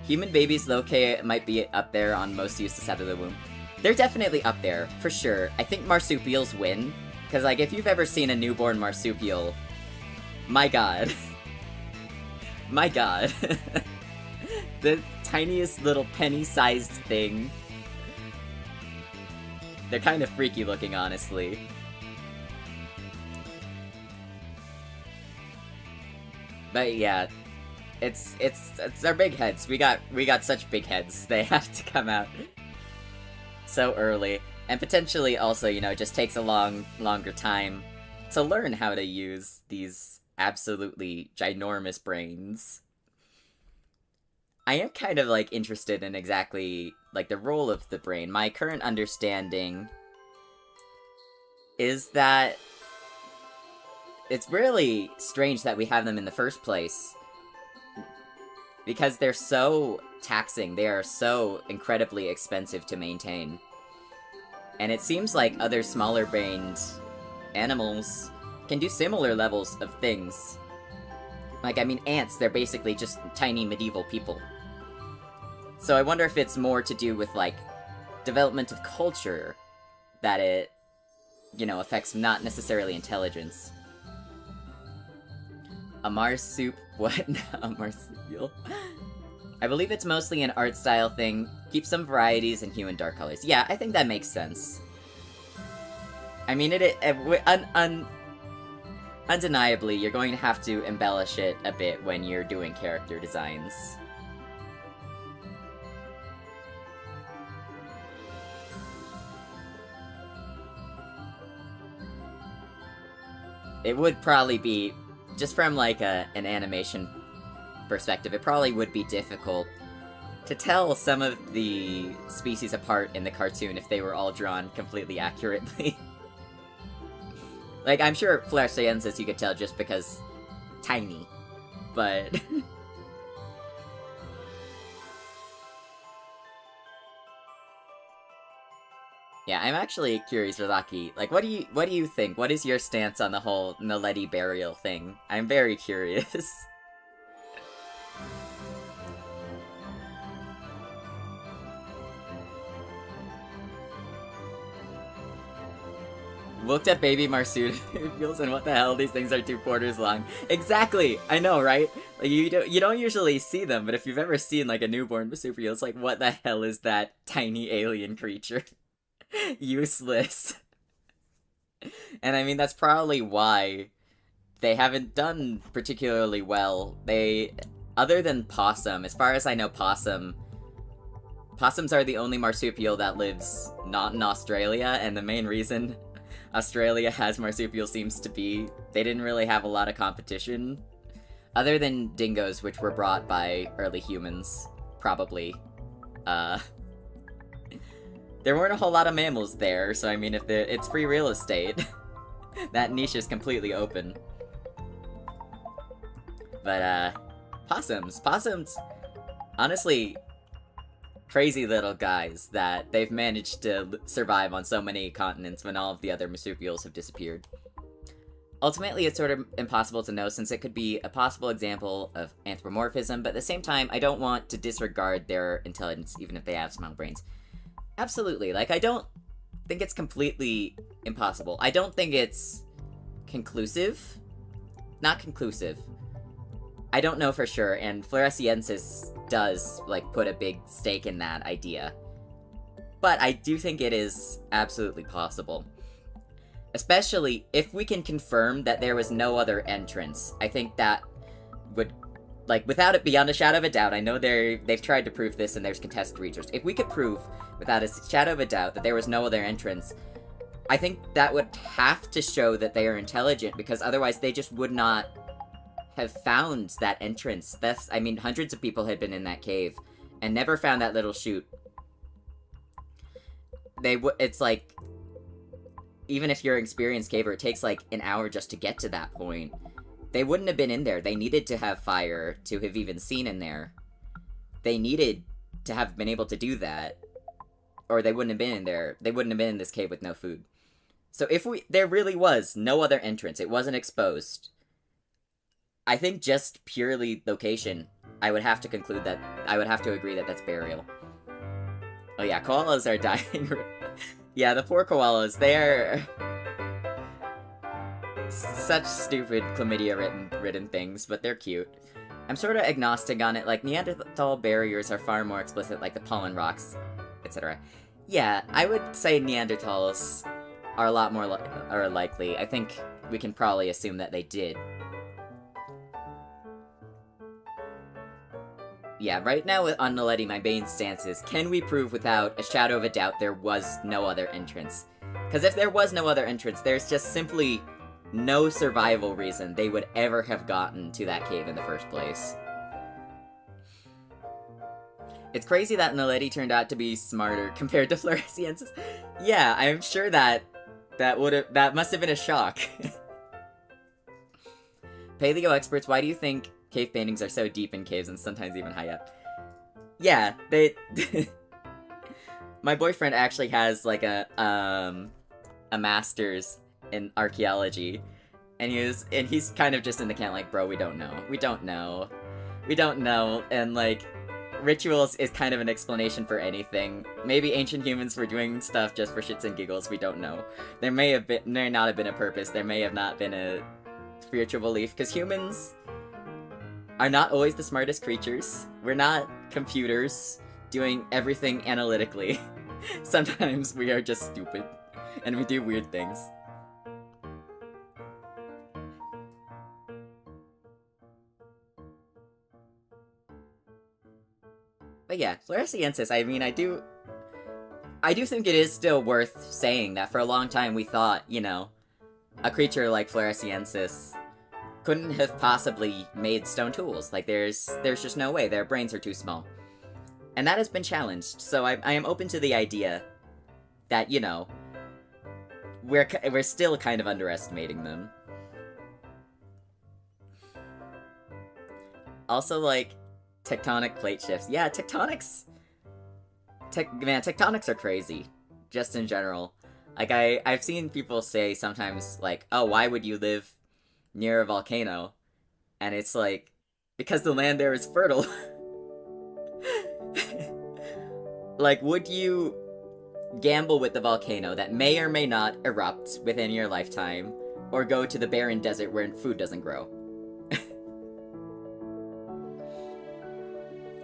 Human babies, Loke, might be up there on most useless out of the womb. They're definitely up there, for sure. I think marsupials win, because, like, if you've ever seen a newborn marsupial, my god. My god. The tiniest little penny-sized thing. They're kind of freaky looking, honestly. But yeah, it's our big heads. We got such big heads. They have to come out so early, and potentially also, you know, it just takes a longer time to learn how to use these absolutely ginormous brains. I am kind of, like, interested in exactly, like, the role of the brain. My current understanding is that it's really strange that we have them in the first place, because they're so taxing, they are so incredibly expensive to maintain. And it seems like other smaller-brained animals can do similar levels of things. Like, I mean, ants, they're basically just tiny medieval people. So I wonder if it's more to do with, like, development of culture that it, you know, affects not necessarily intelligence. A marsup... What? A marsupial? I believe it's mostly an art style thing. Keep some varieties in hue and dark colors. Yeah, I think that makes sense. I mean, undeniably, you're going to have to embellish it a bit when you're doing character designs. It would probably be, just from, like, an animation perspective, it probably would be difficult to tell some of the species apart in the cartoon if they were all drawn completely accurately. Like, I'm sure Floresiensis you could tell just because tiny, but... Yeah, I'm actually curious, Rizaki. Like, what do you think? What is your stance on the whole Naledi burial thing? I'm very curious. Looked at baby marsupials and what the hell, these things are 2/4 long. Exactly! I know, right? Like, you don't usually see them, but if you've ever seen, like, a newborn marsupial, it's like, what the hell is that tiny alien creature? Useless. And I mean, that's probably why they haven't done particularly well. Other than possum, as far as I know, possums are the only marsupial that lives not in Australia, and the main reason Australia has marsupials seems to be they didn't really have a lot of competition. Other than dingoes, which were brought by early humans, probably. There weren't a whole lot of mammals there, so I mean, if it's free real estate, that niche is completely open. But, possums, honestly, crazy little guys that they've managed to survive on so many continents when all of the other marsupials have disappeared. Ultimately, it's sort of impossible to know since it could be a possible example of anthropomorphism, but at the same time, I don't want to disregard their intelligence even if they have small brains. Absolutely, like, I don't think it's completely impossible. I don't think it's conclusive. Not conclusive. I don't know for sure, and Floresiensis does, like, put a big stake in that idea. But I do think it is absolutely possible. Especially if we can confirm that there was no other entrance. I think that would, like, without it beyond a shadow of a doubt, I know they've tried to prove this and there's contested research. If we could prove, without a shadow of a doubt, that there was no other entrance, I think that would have to show that they are intelligent, because otherwise they just would not have found that entrance. I mean, hundreds of people had been in that cave and never found that little chute. It's like, even if you're an experienced caver, it takes like an hour just to get to that point. They wouldn't have been in there. They needed to have fire to have even seen in there. They needed to have been able to do that, or they wouldn't have been in there. They wouldn't have been in this cave with no food. So if there really was no other entrance, it wasn't exposed, I think just purely location, I would have to conclude that, I would have to agree that that's burial. Oh yeah, koalas are dying. Yeah, the poor koalas, they're such stupid chlamydia-ridden things, but they're cute. I'm sort of agnostic on it, like, Neanderthal barriers are far more explicit, like the pollen rocks, etc. Yeah, I would say Neanderthals are a lot more likely. I think we can probably assume that they did. Yeah, right now on Naledi, my main stance is, can we prove without a shadow of a doubt there was no other entrance? Because if there was no other entrance, there's just simply no survival reason they would ever have gotten to that cave in the first place. It's crazy that Naledi turned out to be smarter compared to Floresiensis. Yeah, I'm sure that must have been a shock. Paleo experts, why do you think cave paintings are so deep in caves and sometimes even high up? Yeah, my boyfriend actually has like a master's in archaeology, and he's kind of just in the camp like, bro, we don't know, and like, rituals is kind of an explanation for anything. Maybe ancient humans were doing stuff just for shits and giggles, we don't know. There may not have been a purpose, there may have not been a spiritual belief, because humans are not always the smartest creatures. We're not computers doing everything analytically. Sometimes we are just stupid, and we do weird things. But yeah, Floresiensis, I mean, I do think it is still worth saying that for a long time we thought, you know, a creature like Floresiensis couldn't have possibly made stone tools. Like, there's just no way. Their brains are too small. And that has been challenged, so I am open to the idea that, you know, we're still kind of underestimating them. Also, like, tectonic plate shifts. Yeah, tectonics are crazy, just in general. Like, I've seen people say sometimes, like, oh, why would you live near a volcano? And it's like, because the land there is fertile. Like, would you gamble with the volcano that may or may not erupt within your lifetime, or go to the barren desert where food doesn't grow.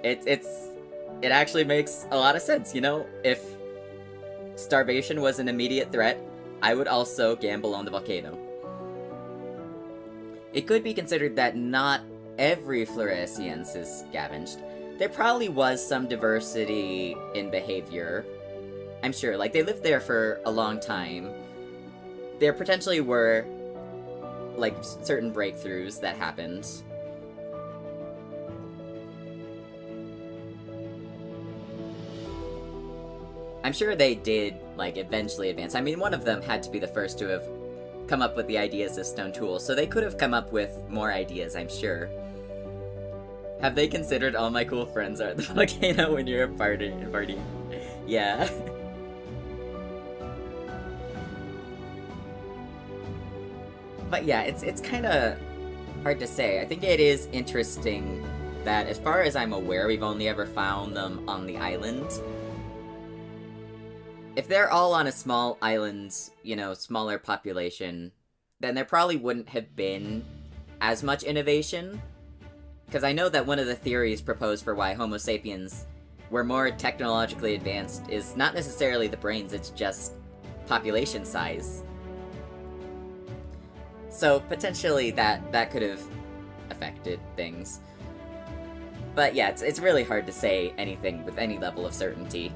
It actually makes a lot of sense, you know? If starvation was an immediate threat, I would also gamble on the volcano. It could be considered that not every Floresiense is scavenged. There probably was some diversity in behavior. I'm sure, like, they lived there for a long time. There potentially were, like, certain breakthroughs that happened. I'm sure they did, like, eventually advance. I mean, one of them had to be the first to have come up with the ideas of stone tools, so they could have come up with more ideas, I'm sure. Have they considered all my cool friends are at the volcano when you're partying? Yeah. But yeah, it's kind of hard to say. I think it is interesting that, as far as I'm aware, we've only ever found them on the island. If they're all on a small island, you know, smaller population, then there probably wouldn't have been as much innovation. Because I know that one of the theories proposed for why Homo sapiens were more technologically advanced is not necessarily the brains, it's just population size. So potentially that could have affected things. But yeah, it's really hard to say anything with any level of certainty.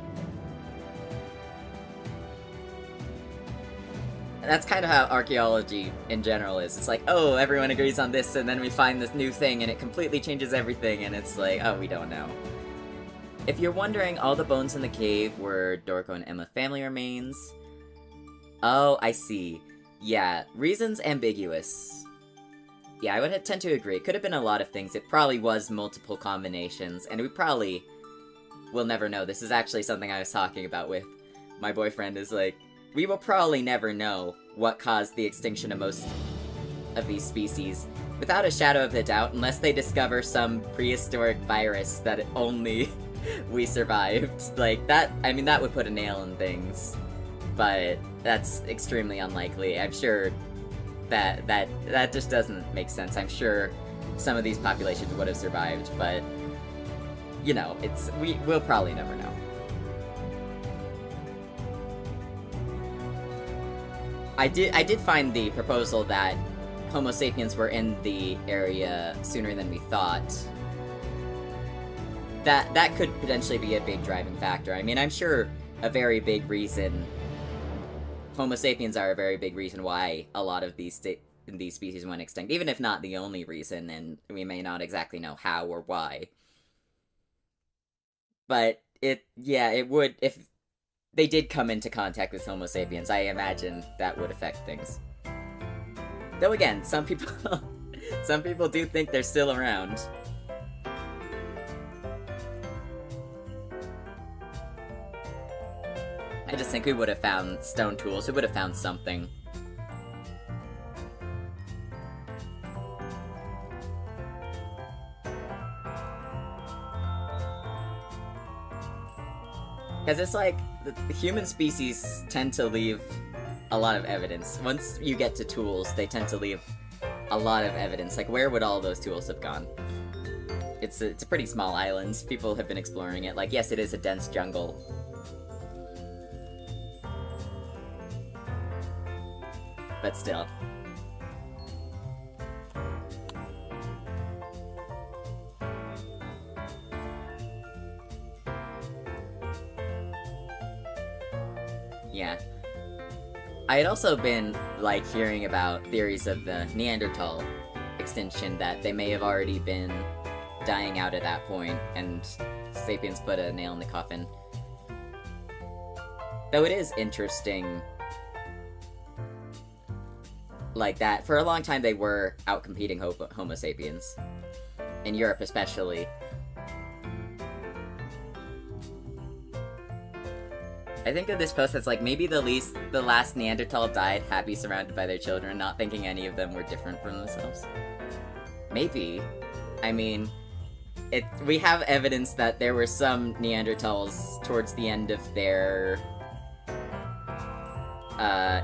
And that's kind of how archaeology in general is. It's like, oh, everyone agrees on this, and then we find this new thing, and it completely changes everything, and it's like, oh, we don't know. If you're wondering, all the bones in the cave were Dorko and Emma family remains. Oh, I see. Yeah, reason's ambiguous. Yeah, I would tend to agree. It could have been a lot of things. It probably was multiple combinations, and we probably will never know. This is actually something I was talking about with my boyfriend, is like, we will probably never know what caused the extinction of most of these species, without a shadow of a doubt, unless they discover some prehistoric virus that only we survived. Like, that, I mean, that would put a nail in things, but that's extremely unlikely. I'm sure that just doesn't make sense. I'm sure some of these populations would have survived, but, you know, we'll probably never know. I did find the proposal that Homo sapiens were in the area sooner than we thought. That could potentially be a big driving factor. I mean, I'm sure a very big reason... Homo sapiens are a very big reason why a lot of these species went extinct, even if not the only reason, and we may not exactly know how or why. But it would, if they did come into contact with Homo sapiens, I imagine that would affect things. Though again, some people do think they're still around. I just think we would have found stone tools, we would have found something. Because it's like, the human species tend to leave a lot of evidence. Once you get to tools, they tend to leave a lot of evidence. Like, where would all those tools have gone? It's a pretty small island. People have been exploring it. Like, yes, it is a dense jungle. But still. Yeah. I had also been, like, hearing about theories of the Neanderthal extinction, that they may have already been dying out at that point, and Sapiens put a nail in the coffin. Though it is interesting, like, that for a long time they were outcompeting Homo sapiens. In Europe especially. I think of this post that's like, maybe the last Neanderthal died happy surrounded by their children, not thinking any of them were different from themselves. Maybe. I mean, we have evidence that there were some Neanderthals towards the end of their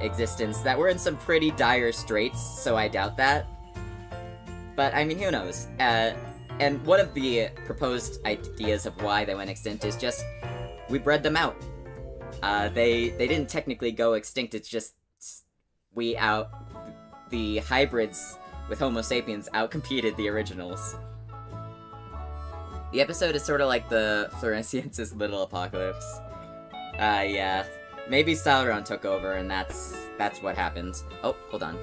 existence that were in some pretty dire straits, so I doubt that. But, I mean, who knows? And one of the proposed ideas of why they went extinct is just, we bred them out. They didn't technically go extinct, it's just the hybrids with Homo sapiens outcompeted the originals. The episode is sort of like the Floresiensis Little Apocalypse. Yeah. Maybe Sauron took over and that's what happened. Oh, hold on.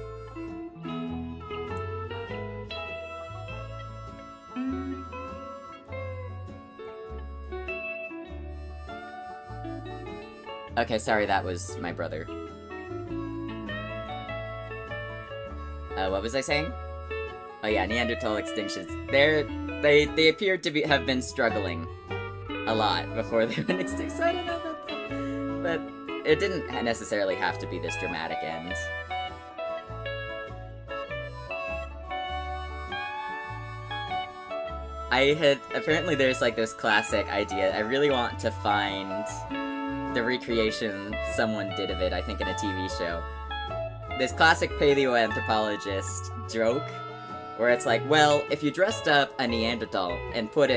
Okay, sorry, that was my brother. What was I saying? Oh yeah, Neanderthal extinctions. They appear to have been struggling a lot before they went extinct, so I don't know about that. But it didn't necessarily have to be this dramatic end. Apparently there's like this classic idea, I really want to find the recreation someone did of it, I think in a TV show. This classic paleoanthropologist joke, where it's like, well, if you dressed up a Neanderthal and put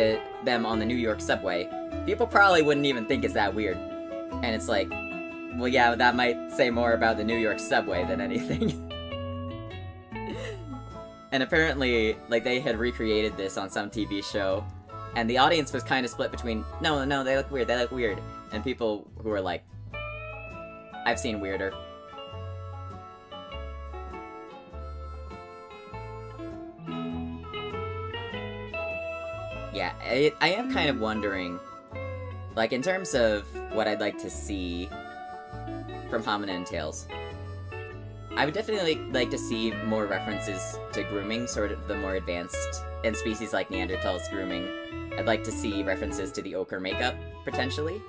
them on the New York subway, people probably wouldn't even think it's that weird. And it's like, well yeah, that might say more about the New York subway than anything. And apparently, like, they had recreated this on some TV show, and the audience was kind of split between, no, they look weird, and people who were like, I've seen weirder. Yeah, I am kind of wondering, like, in terms of what I'd like to see from Hominin Tales, I would definitely like to see more references to grooming, sort of the more advanced, in species like Neanderthals grooming. I'd like to see references to the ochre makeup, potentially.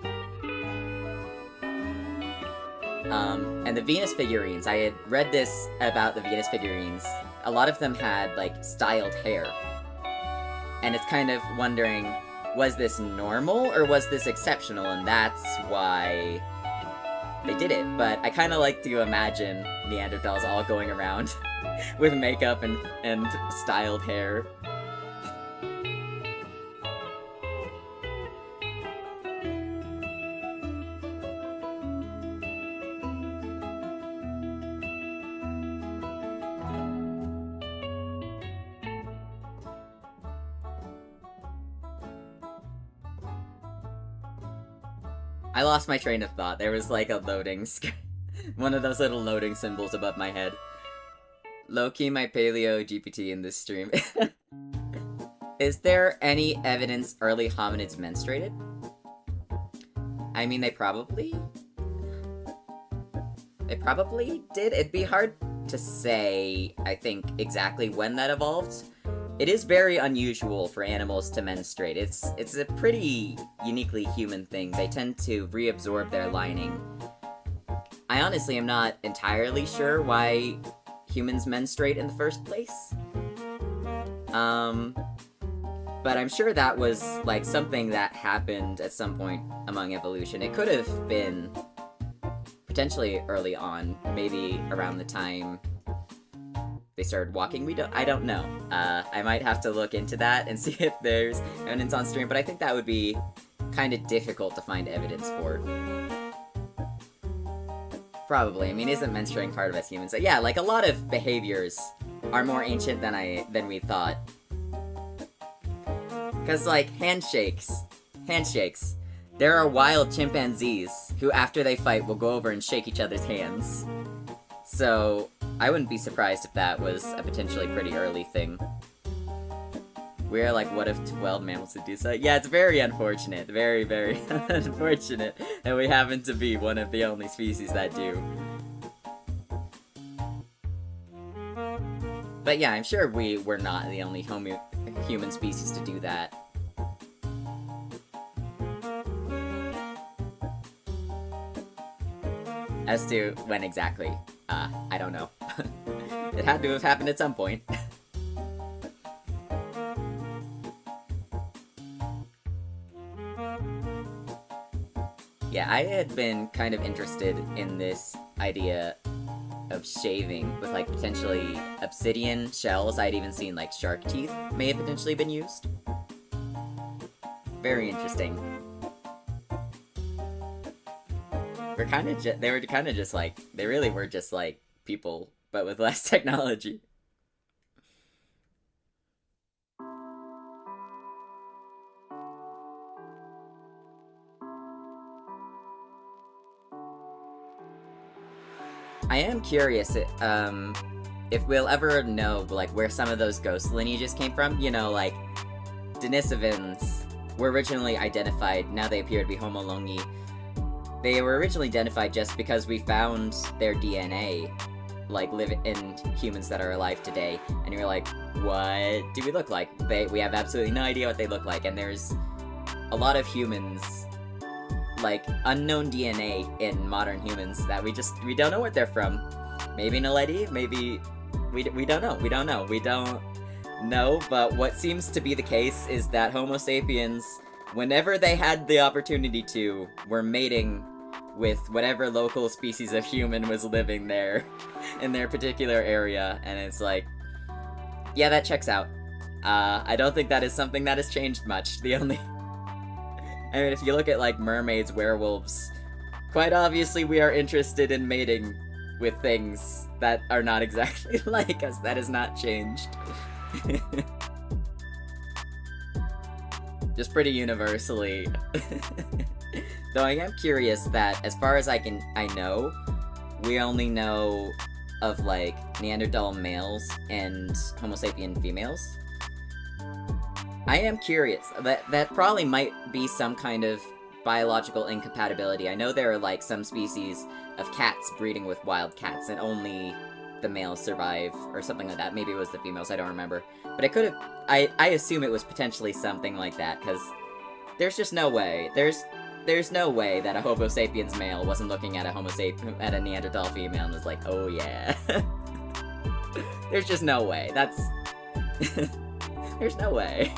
And the Venus figurines, I had read this about the Venus figurines. A lot of them had, like, styled hair. And it's kind of wondering, was this normal, or was this exceptional, and that's why they did it? But I kind of like to imagine Neanderthals all going around with makeup and styled hair. I lost my train of thought. There was like a loading one of those little loading symbols above my head. Low-key my paleo GPT in this stream. Is there any evidence early hominids menstruated? I mean, they probably did. It'd be hard to say, I think, exactly when that evolved. It is very unusual for animals to menstruate. It's a pretty uniquely human thing. They tend to reabsorb their lining. I honestly am not entirely sure why humans menstruate in the first place. But I'm sure that was, like, something that happened at some point among evolution. It could have been potentially early on, maybe around the time they started walking. I don't know. I might have to look into that and see if there's evidence on stream, but I think that would be kind of difficult to find evidence for. Probably. I mean, isn't menstruating part of us humans? So yeah, like, a lot of behaviors are more ancient than we thought. Because, like, handshakes. There are wild chimpanzees who, after they fight, will go over and shake each other's hands. So I wouldn't be surprised if that was a potentially pretty early thing. We're like, what if 12 mammals would do so? Yeah, it's very unfortunate. Very, very unfortunate that we happen to be one of the only species that do. But yeah, I'm sure we were not the only human species to do that. As to when exactly, I don't know. It had to have happened at some point. Yeah, Yeah, I had been kind of interested in this idea of shaving with, like, potentially obsidian shells. I'd even seen, like, shark teeth may have potentially been used. Very interesting. They were kind of just like, they really were just like people, but with less technology. I am curious, if we'll ever know, like, where some of those ghost lineages came from. You know, like, Denisovans were originally identified, now they appear to be Homo longi. They were originally identified just because we found their DNA, like, live in humans that are alive today, and you're like, what do we look like? We have absolutely no idea what they look like, and there's a lot of humans, like, unknown DNA in modern humans that we don't know what they're from. Maybe Naledi, maybe... We don't know, we don't know, but what seems to be the case is that Homo sapiens, whenever they had the opportunity to, were mating with whatever local species of human was living there, in their particular area, and it's like, yeah, that checks out. I don't think that is something that has changed much. I mean, if you look at, like, mermaids, werewolves, quite obviously we are interested in mating with things that are not exactly like us. That has not changed. Just pretty universally. Though I am curious that, as far as I know, we only know of, like, Neanderthal males and Homo sapien females. I am curious. That probably might be some kind of biological incompatibility. I know there are, like, some species of cats breeding with wild cats, and only the males survive, or something like that. Maybe it was the females, I don't remember. But it could have... I assume it was potentially something like that, because there's just no way. There's no way that a Homo sapiens male wasn't looking at a Neanderthal female and was like, oh yeah. There's just no way. That's... There's no way.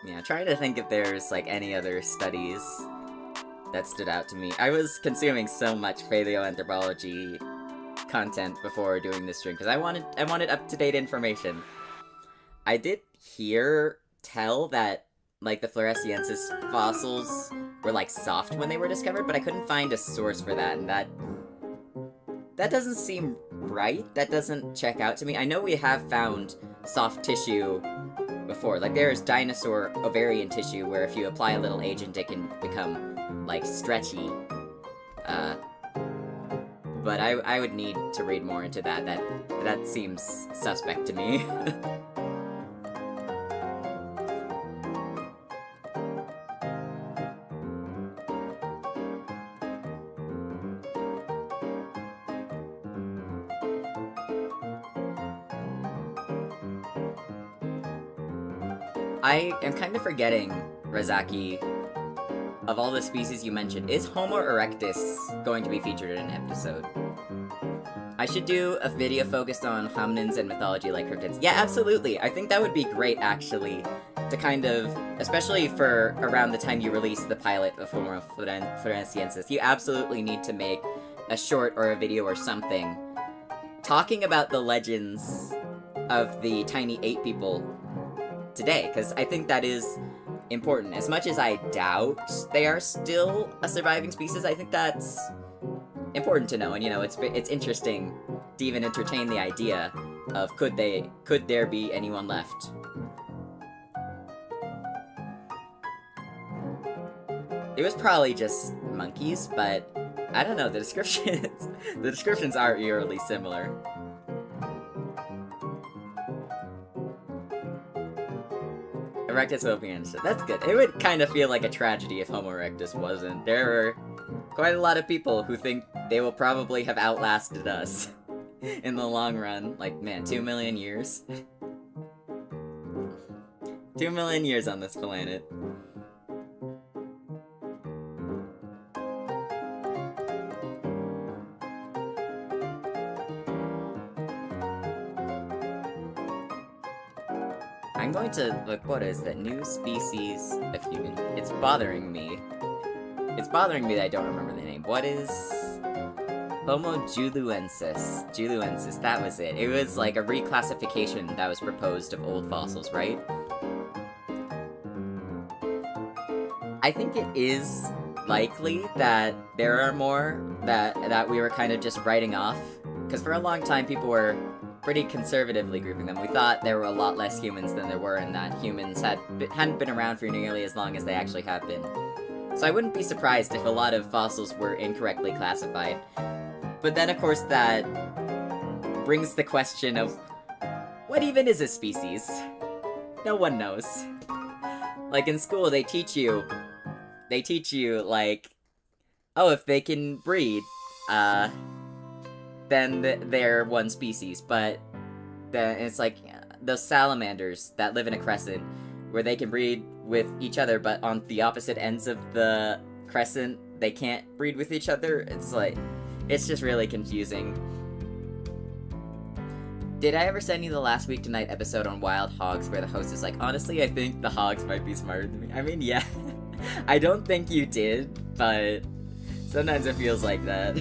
Yeah, trying to think if there's, like, any other studies that stood out to me. I was consuming so much paleoanthropology content before doing this stream, because I wanted up-to-date information. I did tell that, like, the Floresiensis fossils were, like, soft when they were discovered, but I couldn't find a source for that, and that doesn't seem right. That doesn't check out to me. I know we have found soft tissue before. Like, there's dinosaur ovarian tissue where if you apply a little agent, it can become, like, stretchy. But I would need to read more into that. That seems suspect to me. I am kind of forgetting, Razaki, of all the species you mentioned, is Homo erectus going to be featured in an episode? I should do a video focused on hominins and mythology like cryptids. Yeah, absolutely! I think that would be great, actually, to kind of, especially for around the time you release the pilot of Homo floresiensis, you absolutely need to make a short or a video or something talking about the legends of the tiny ape people today, because I think that is important. As much as I doubt they are still a surviving species, I think that's important to know, and, you know, it's interesting to even entertain the idea of could there be anyone left. It was probably just monkeys, but I don't know, the descriptions are eerily similar. Erectus will be interested. That's good. It would kind of feel like a tragedy if Homo erectus wasn't. There are quite a lot of people who think they will probably have outlasted us in the long run. Like, man, 2 million years? 2 million years on this planet. I'm going to look, what is that? New species of human. It's bothering me. It's bothering me that I don't remember the name. What is... Homo juluensis. Juluensis, that was it. It was like a reclassification that was proposed of old fossils, right? I think it is likely that there are more that we were kind of just writing off. Because for a long time, people were pretty conservatively grouping them. We thought there were a lot less humans than there were, and that humans hadn't been around for nearly as long as they actually have been. So I wouldn't be surprised if a lot of fossils were incorrectly classified. But then, of course, that brings the question of, what even is a species? No one knows. Like, in school, they teach you, like, oh, if they can breed, then they're one species. But then it's like those salamanders that live in a crescent, where they can breed with each other, but on the opposite ends of the crescent, they can't breed with each other. It's like, it's just really confusing. Did I ever send you the Last Week Tonight episode on wild hogs where the host is like, honestly, I think the hogs might be smarter than me? I mean, yeah. I don't think you did, but sometimes it feels like that.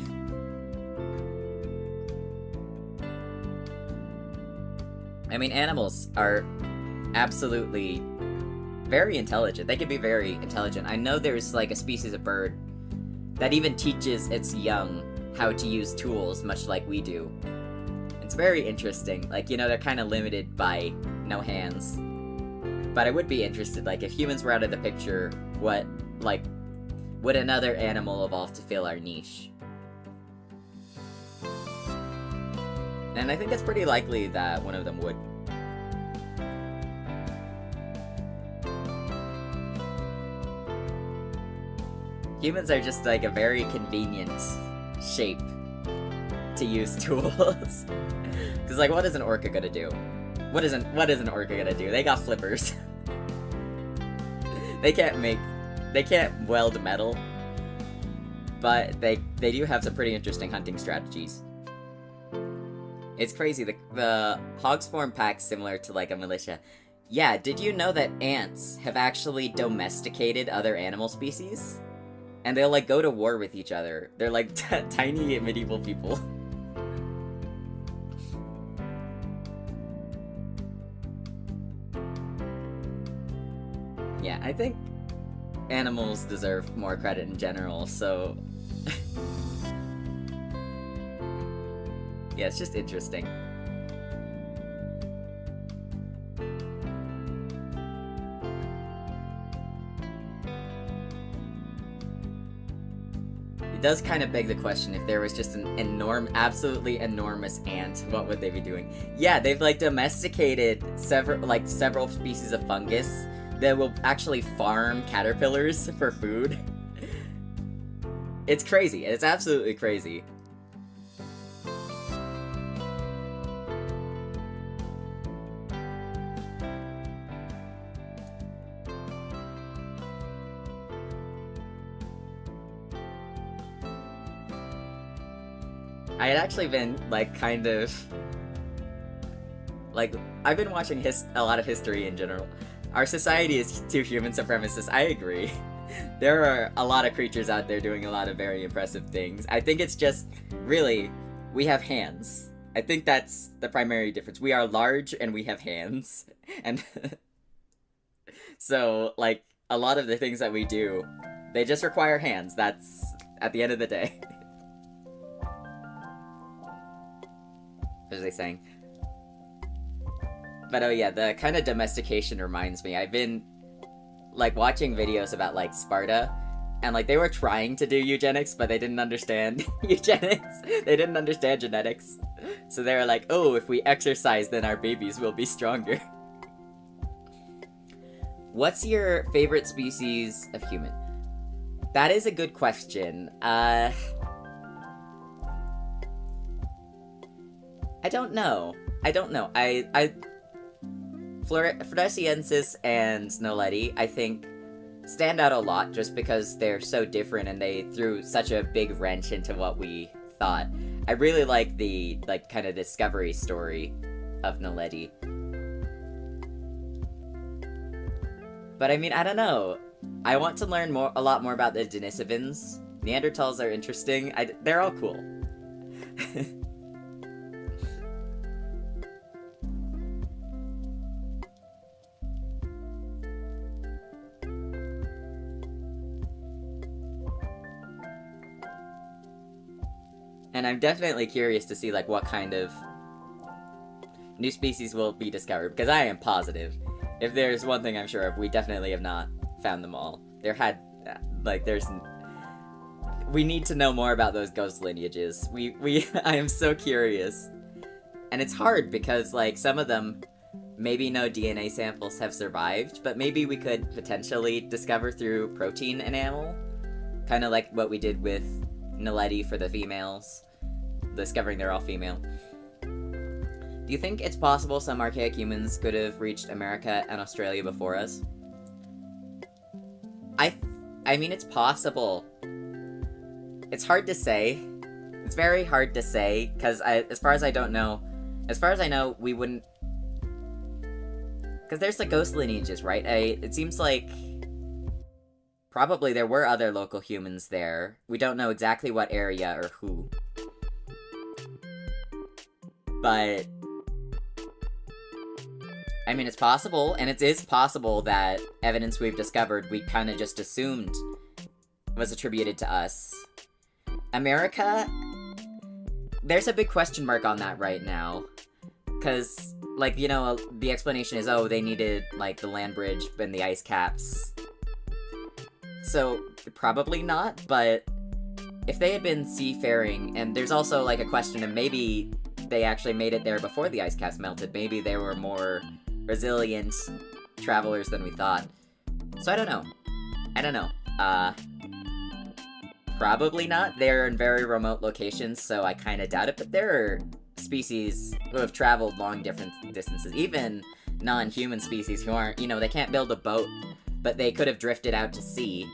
I mean, animals are absolutely very intelligent. They can be very intelligent. I know there's like a species of bird that even teaches its young how to use tools, much like we do. It's very interesting. Like, you know, they're kind of limited by no hands. But I would be interested, like, if humans were out of the picture, what, like, would another animal evolve to fill our niche? And I think it's pretty likely that one of them would. Humans are just, like, a very convenient shape to use tools. Because, like, what is an orca gonna do? What is an orca gonna do? They got flippers. They can't weld metal. But they do have some pretty interesting hunting strategies. It's crazy, the hogs form packs similar to, like, a militia. Yeah, did you know that ants have actually domesticated other animal species? And they'll, like, go to war with each other. They're, like, tiny medieval people. Yeah, I think animals deserve more credit in general, so... yeah, it's just interesting. It does kind of beg the question, if there was just an absolutely enormous ant, what would they be doing? Yeah, they've, like, domesticated several species of fungus that will actually farm caterpillars for food. It's crazy. It's absolutely crazy. I had actually been, like, kind of... like, I've been watching a lot of history in general. Our society is too human supremacist, I agree. There are a lot of creatures out there doing a lot of very impressive things. I think it's just, really, we have hands. I think that's the primary difference. We are large and we have hands. And so, like, a lot of the things that we do, they just require hands. That's, at the end of the day. What was I saying? But oh yeah, the kind of domestication reminds me. I've been, like, watching videos about, like, Sparta, and, like, they were trying to do eugenics, but they didn't understand eugenics. They didn't understand genetics. So they were like, oh, if we exercise, then our babies will be stronger. What's your favorite species of human? That is a good question. I don't know. Floresiensis and Noleti, I think, stand out a lot just because they're so different and they threw such a big wrench into what we thought. I really like the, like, kind of discovery story of Noleti. But I mean, I don't know. I want to learn a lot more about the Denisovans. Neanderthals are interesting. They're all cool. And I'm definitely curious to see, like, what kind of new species will be discovered, because I am positive. If there's one thing I'm sure of, we definitely have not found them all. We need to know more about those ghost lineages. I am so curious. And it's hard, because, like, some of them, maybe no DNA samples have survived, but maybe we could potentially discover through protein enamel. Kind of like what we did with Naledi for the females, discovering they're all female. Do you think it's possible some archaic humans could have reached America and Australia before us? I mean, it's possible. It's hard to say. It's very hard to say, because as far as I know, we wouldn't... Because there's the ghost lineages, right? It seems like probably there were other local humans there. We don't know exactly what area or who. But I mean, it's possible, and it is possible that evidence we've discovered we kind of just assumed was attributed to us. America? There's a big question mark on that right now. Because, like, you know, the explanation is, oh, they needed, like, the land bridge and the ice caps. So, probably not, but if they had been seafaring, and there's also, like, a question of maybe they actually made it there before the ice caps melted. Maybe they were more resilient travelers than we thought. So I don't know. Probably not. They're in very remote locations, so I kind of doubt it, but there are species who have traveled long different distances, even non-human species who aren't, you know, they can't build a boat, but they could have drifted out to sea.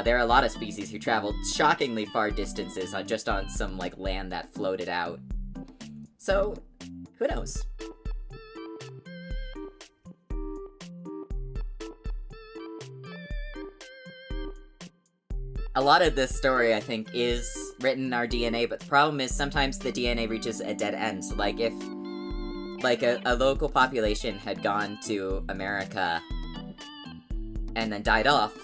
There are a lot of species who traveled shockingly far distances just on some, like, land that floated out. So, who knows? A lot of this story, I think, is written in our DNA, but the problem is sometimes the DNA reaches a dead end. So, like, if, like, a local population had gone to America and then died off,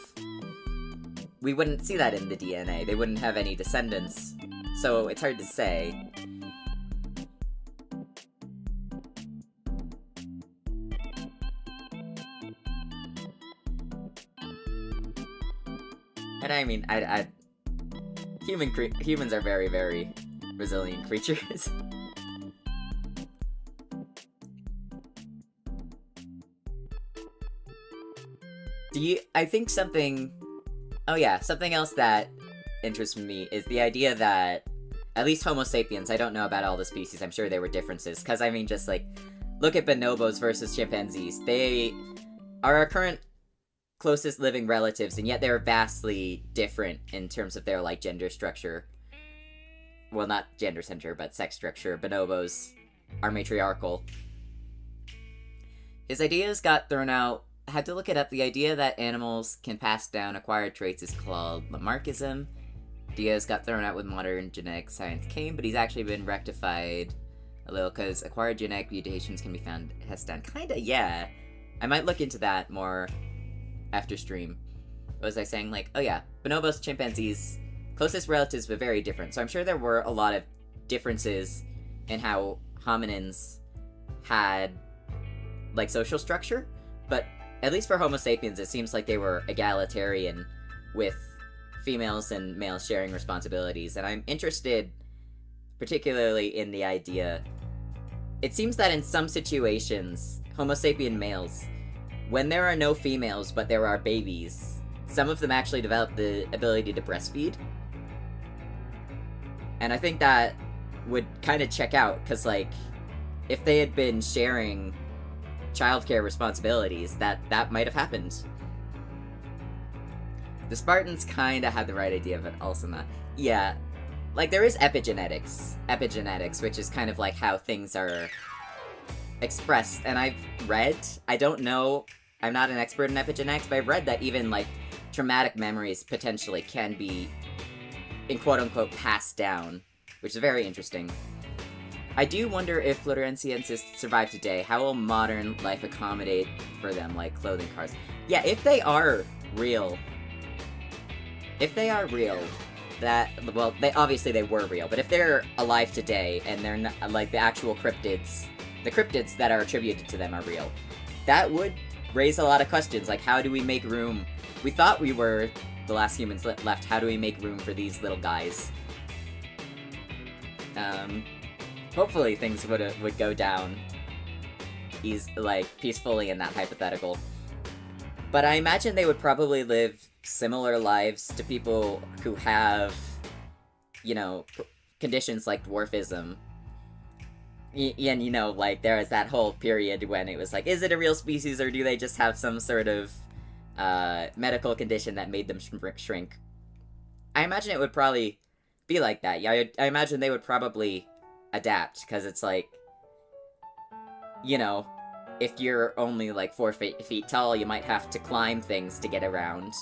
we wouldn't see that in the DNA. They wouldn't have any descendants. So, it's hard to say. And I mean, humans are very, very resilient creatures. I think something else that interests me is the idea that, at least Homo sapiens, I don't know about all the species, I'm sure there were differences, because I mean, just like, look at bonobos versus chimpanzees. They are our current closest living relatives, and yet they're vastly different in terms of their, like, gender structure. Well, not gender center, but sex structure. Bonobos are matriarchal. His ideas got thrown out. I had to look it up. The idea that animals can pass down acquired traits is called Lamarckism. Ideas got thrown out with modern genetic science came, but he's actually been rectified a little, because acquired genetic mutations can be found has done. Kinda, yeah. I might look into that more after stream. What was I saying? Like, oh yeah, bonobos, chimpanzees, closest relatives, but very different. So I'm sure there were a lot of differences in how hominins had, like, social structure, but at least for Homo sapiens, it seems like they were egalitarian with females and males sharing responsibilities, and I'm interested particularly in the idea. It seems that in some situations, Homo sapien males, when there are no females but there are babies, some of them actually develop the ability to breastfeed. And I think that would kind of check out, because, like, if they had been sharing childcare responsibilities, that might have happened. The Spartans kind of had the right idea, but also not. Yeah, like, there is epigenetics, which is kind of like how things are expressed, and I've read, I don't know I'm not an expert in epigenetics, but I've read that even, like, traumatic memories potentially can be, in quote-unquote, passed down, which is very interesting. I do wonder if Floresiensis survive today. How will modern life accommodate for them, like clothing cars? Yeah, if they are real, that, well, obviously they were real, but if they're alive today and they're not, like, the actual cryptids, the cryptids that are attributed to them are real, that would raise a lot of questions, like, how do we make room? We thought we were the last humans left. How do we make room for these little guys? Hopefully things would go down peacefully in that hypothetical. But I imagine they would probably live similar lives to people who have, you know, conditions like dwarfism. And, you know, like, there was that whole period when it was like, is it a real species, or do they just have some sort of medical condition that made them shrink? I imagine it would probably be like that. Yeah, I imagine they would probably adapt, because it's like, you know, if you're only like 4 feet tall, you might have to climb things to get around,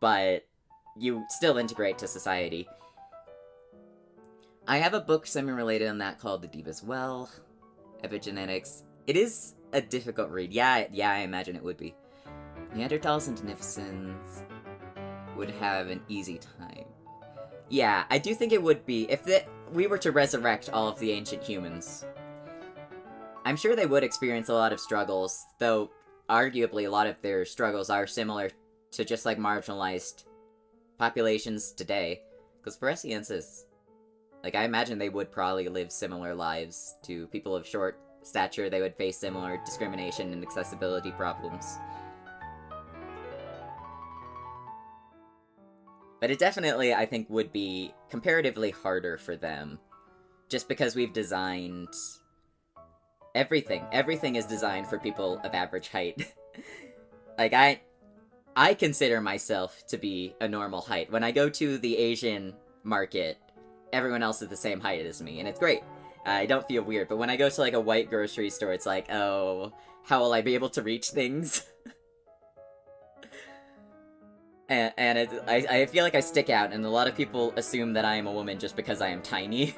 but you still integrate to society. I have a book semi-related on that called The Deep as Well, Epigenetics. It is a difficult read. Yeah, I imagine it would be. Neanderthals and Denisovans would have an easy time. Yeah, I do think it would be, if we were to resurrect all of the ancient humans. I'm sure they would experience a lot of struggles, though arguably a lot of their struggles are similar to just, like, marginalized populations today. Because Floresiensis, like, I imagine they would probably live similar lives to people of short stature. They would face similar discrimination and accessibility problems. But it definitely, I think, would be comparatively harder for them. Just because we've designed everything. Everything is designed for people of average height. Like, I consider myself to be a normal height. When I go to the Asian market, everyone else is the same height as me, and it's great. I don't feel weird, but when I go to, like, a white grocery store, it's like, oh, how will I be able to reach things? And I feel like I stick out, and a lot of people assume that I am a woman just because I am tiny.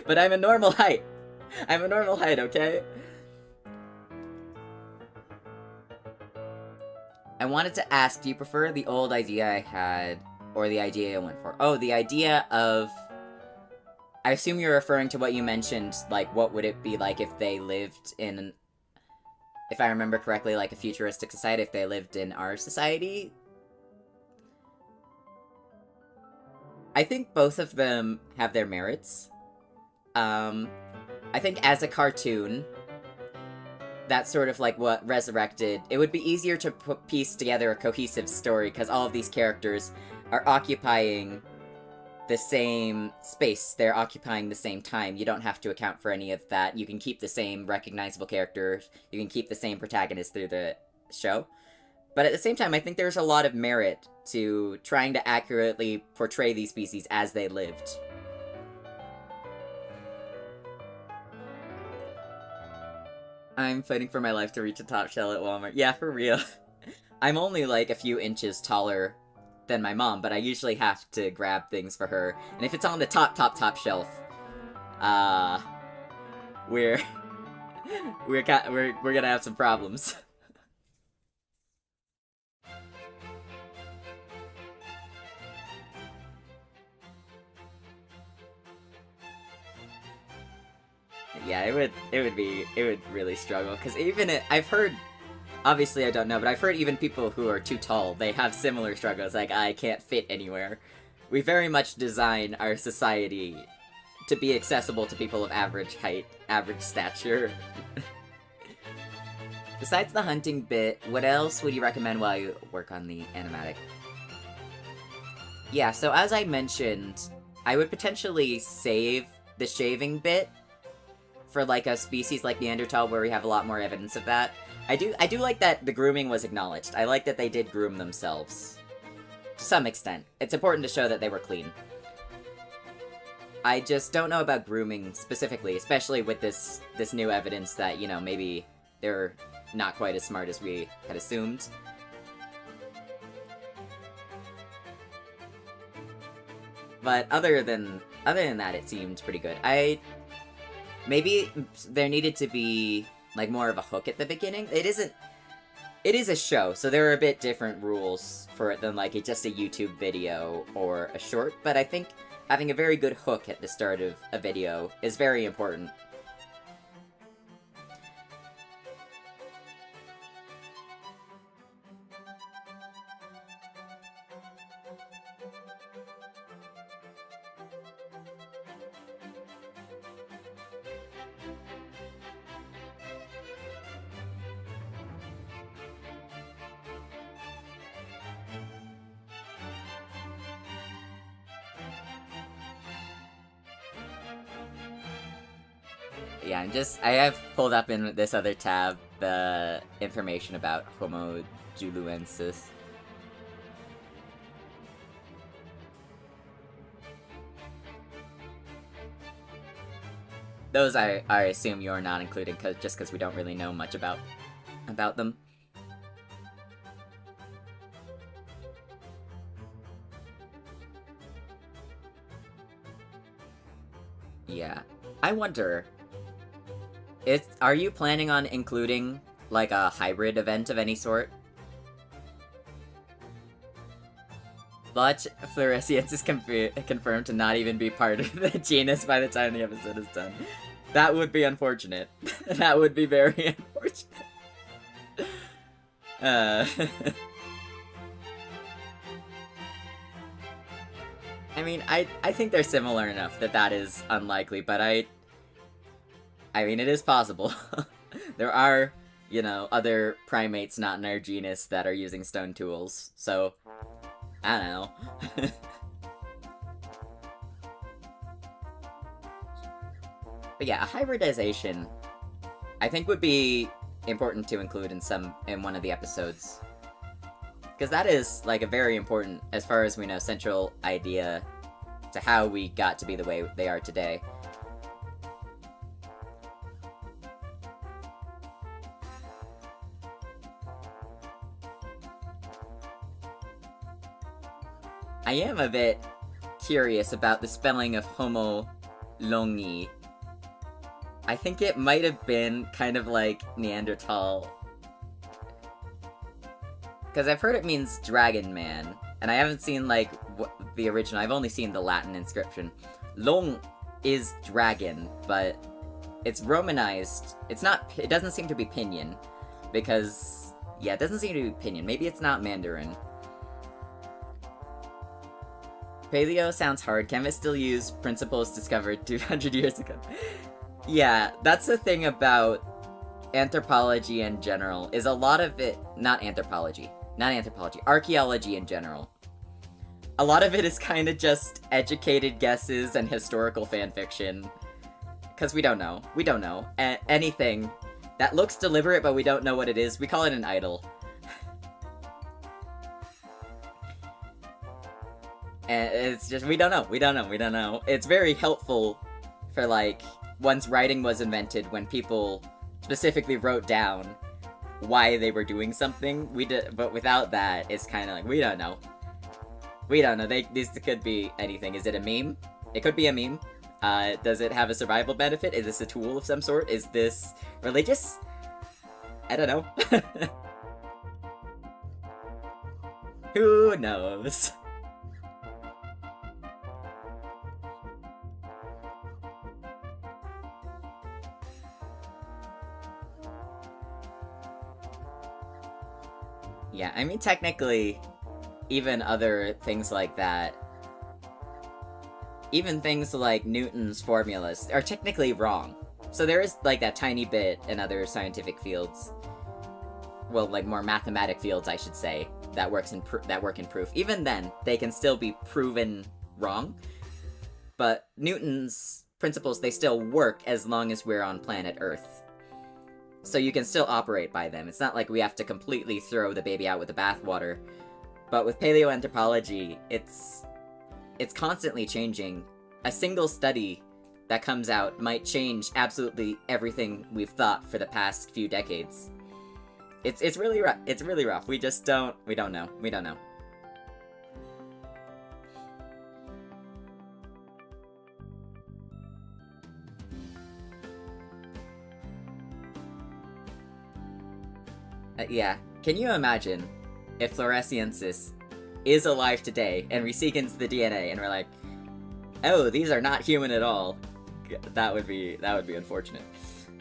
But I'm a normal height. I'm a normal height, okay? I wanted to ask, do you prefer the old idea I had, or the idea I went for? Oh, the idea of... I assume you're referring to what you mentioned, like, what would it be like if they lived in... If I remember correctly, like, a futuristic society, if they lived in our society? I think both of them have their merits. I think as a cartoon, that's sort of like what Resurrected... It would be easier to piece together a cohesive story, because all of these characters are occupying the same space. They're occupying the same time. You don't have to account for any of that. You can keep the same recognizable characters. You can keep the same protagonist through the show. But at the same time, I think there's a lot of merit to trying to accurately portray these species as they lived. I'm fighting for my life to reach a top shelf at Walmart. Yeah, for real. I'm only like a few inches taller than my mom, but I usually have to grab things for her. And if it's on the top shelf, we're gonna have some problems. Yeah, it would really struggle, because I've heard, obviously I don't know, but I've heard even people who are too tall, they have similar struggles, like, I can't fit anywhere. We very much design our society to be accessible to people of average height, average stature. Besides the hunting bit, what else would you recommend while you work on the animatic? Yeah, so as I mentioned, I would potentially save the shaving bit for, like, a species like Neanderthal where we have a lot more evidence of that. I do like that the grooming was acknowledged. I like that they did groom themselves. To some extent. It's important to show that they were clean. I just don't know about grooming specifically, especially with this new evidence that, you know, maybe they're not quite as smart as we had assumed. But other than that, it seemed pretty good. Maybe there needed to be like more of a hook at the beginning. It is a show, so there are a bit different rules for it than like just a YouTube video or a short, but I think having a very good hook at the start of a video is very important. Yeah, I have pulled up in this other tab the information about Homo juluensis. Those I assume you're not including just because we don't really know much about them. Yeah. I wonder, are you planning on including, like, a hybrid event of any sort? But Floresiensis is confirmed to not even be part of the genus by the time the episode is done. That would be unfortunate. That would be very unfortunate. I mean, I think they're similar enough that is unlikely, but I mean, it is possible. There are, other primates not in our genus that are using stone tools, so I don't know. But yeah, a hybridization, I think, would be important to include in one of the episodes. Because that is, like, a very important, as far as we know, central idea to how we got to be the way they are today. I am a bit curious about the spelling of Homo longi. I think it might have been kind of like Neanderthal. Because I've heard it means dragon man, and I haven't seen, like, the original. I've only seen the Latin inscription. Long is dragon, but it's romanized. It doesn't seem to be pinyin, because, yeah, it doesn't seem to be pinyin. Maybe it's not Mandarin. Paleo sounds hard. Chemists still use principles discovered 200 years ago. Yeah, that's the thing about anthropology in general, is a lot of it, not anthropology, archaeology in general. A lot of it is kind of just educated guesses and historical fanfiction. Because we don't know. Anything that looks deliberate but we don't know what it is, we call it an idol. And it's just, we don't know. It's very helpful for, like, once writing was invented, when people specifically wrote down why they were doing something, but without that, it's kind of like, we don't know. This could be anything. Is it a meme? It could be a meme. Does it have a survival benefit? Is this a tool of some sort? Is this religious? I don't know. Who knows? Yeah, I mean, technically, even other things like that, even things like Newton's formulas, are technically wrong. So there is, like, that tiny bit in other scientific fields, well, like, more mathematic fields, I should say, that work in proof. Even then, they can still be proven wrong. But Newton's principles, they still work as long as we're on planet Earth. So you can still operate by them. It's not like we have to completely throw the baby out with the bathwater. But with paleoanthropology, it's constantly changing. A single study that comes out might change absolutely everything we've thought for the past few decades. It's really rough. It's really rough. We don't know. We don't know. Yeah. Can you imagine if Floresiensis is alive today and we sequence the DNA and we're like, oh, these are not human at all? That would be unfortunate.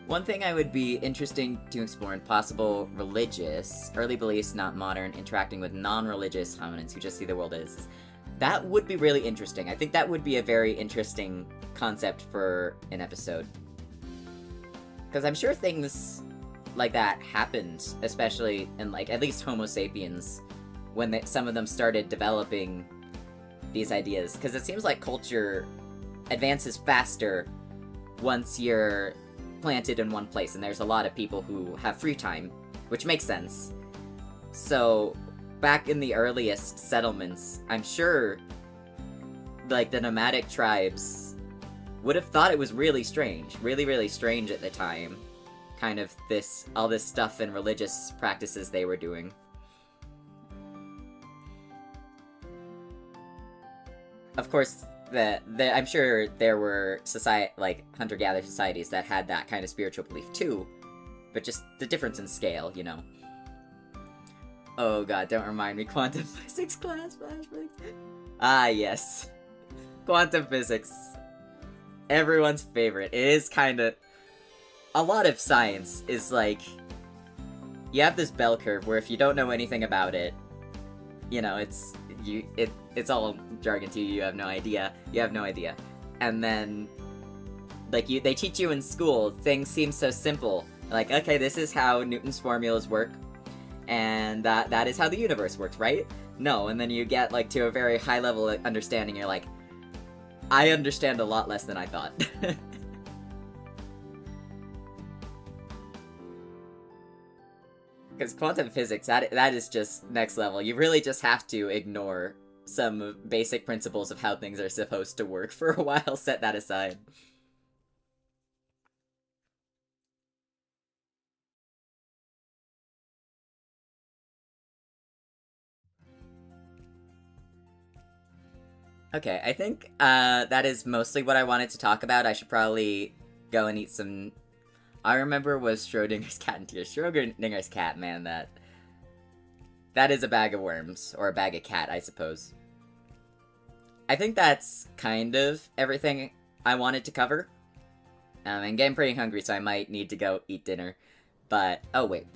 One thing I would be interesting to explore in possible religious, early beliefs, not modern, interacting with non-religious hominids who just see the world as. That would be really interesting. I think that would be a very interesting concept for an episode. Because I'm sure things like that happened, especially in, like, at least Homo sapiens, when some of them started developing these ideas. Because it seems like culture advances faster once you're planted in one place, and there's a lot of people who have free time, which makes sense. So, back in the earliest settlements, I'm sure, like, the nomadic tribes would have thought it was really strange, really strange at the time, kind of all this stuff and religious practices they were doing. Of course, I'm sure there were hunter-gatherer societies that had that kind of spiritual belief too, but just the difference in scale, you know. Oh god, don't remind me, quantum physics class flashbacks. Ah, yes. Quantum physics. Everyone's favorite. It is kinda... A lot of science is like... You have this bell curve where if you don't know anything about it, you know, it's all jargon to you, you have no idea. And then, like, they teach you in school, things seem so simple. Like, okay, this is how Newton's formulas work, and that is how the universe works, right? No, and then you get, like, to a very high level of understanding, you're like, I understand a lot less than I thought. Because quantum physics, that is just next level. You really just have to ignore some basic principles of how things are supposed to work for a while, set that aside. Okay, I think that is mostly what I wanted to talk about. I should probably go and eat some... I remember was Schrodinger's cat in tears. Schrodinger's cat, man, that is a bag of worms, or a bag of cat, I suppose. I think that's kind of everything I wanted to cover. I'm getting pretty hungry, so I might need to go eat dinner. But, oh wait,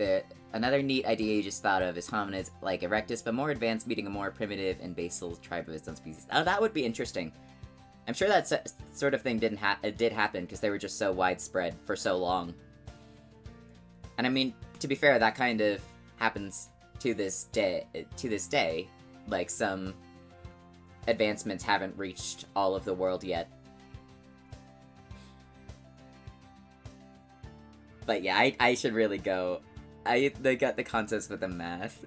another neat idea you just thought of is hominids like Erectus, but more advanced, meeting a more primitive and basal tribe of its own species. Oh, that would be interesting. I'm sure that sort of thing did happen, because they were just so widespread for so long. And I mean, to be fair, that kind of happens to this day. Like, some advancements haven't reached all of the world yet. But yeah, I should really go. They got the concepts with the math.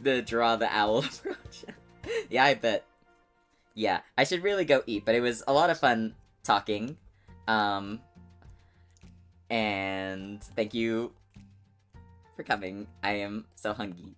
The draw the owl approach. Yeah, I bet. Yeah, I should really go eat, but it was a lot of fun talking. And thank you for coming. I am so hungry.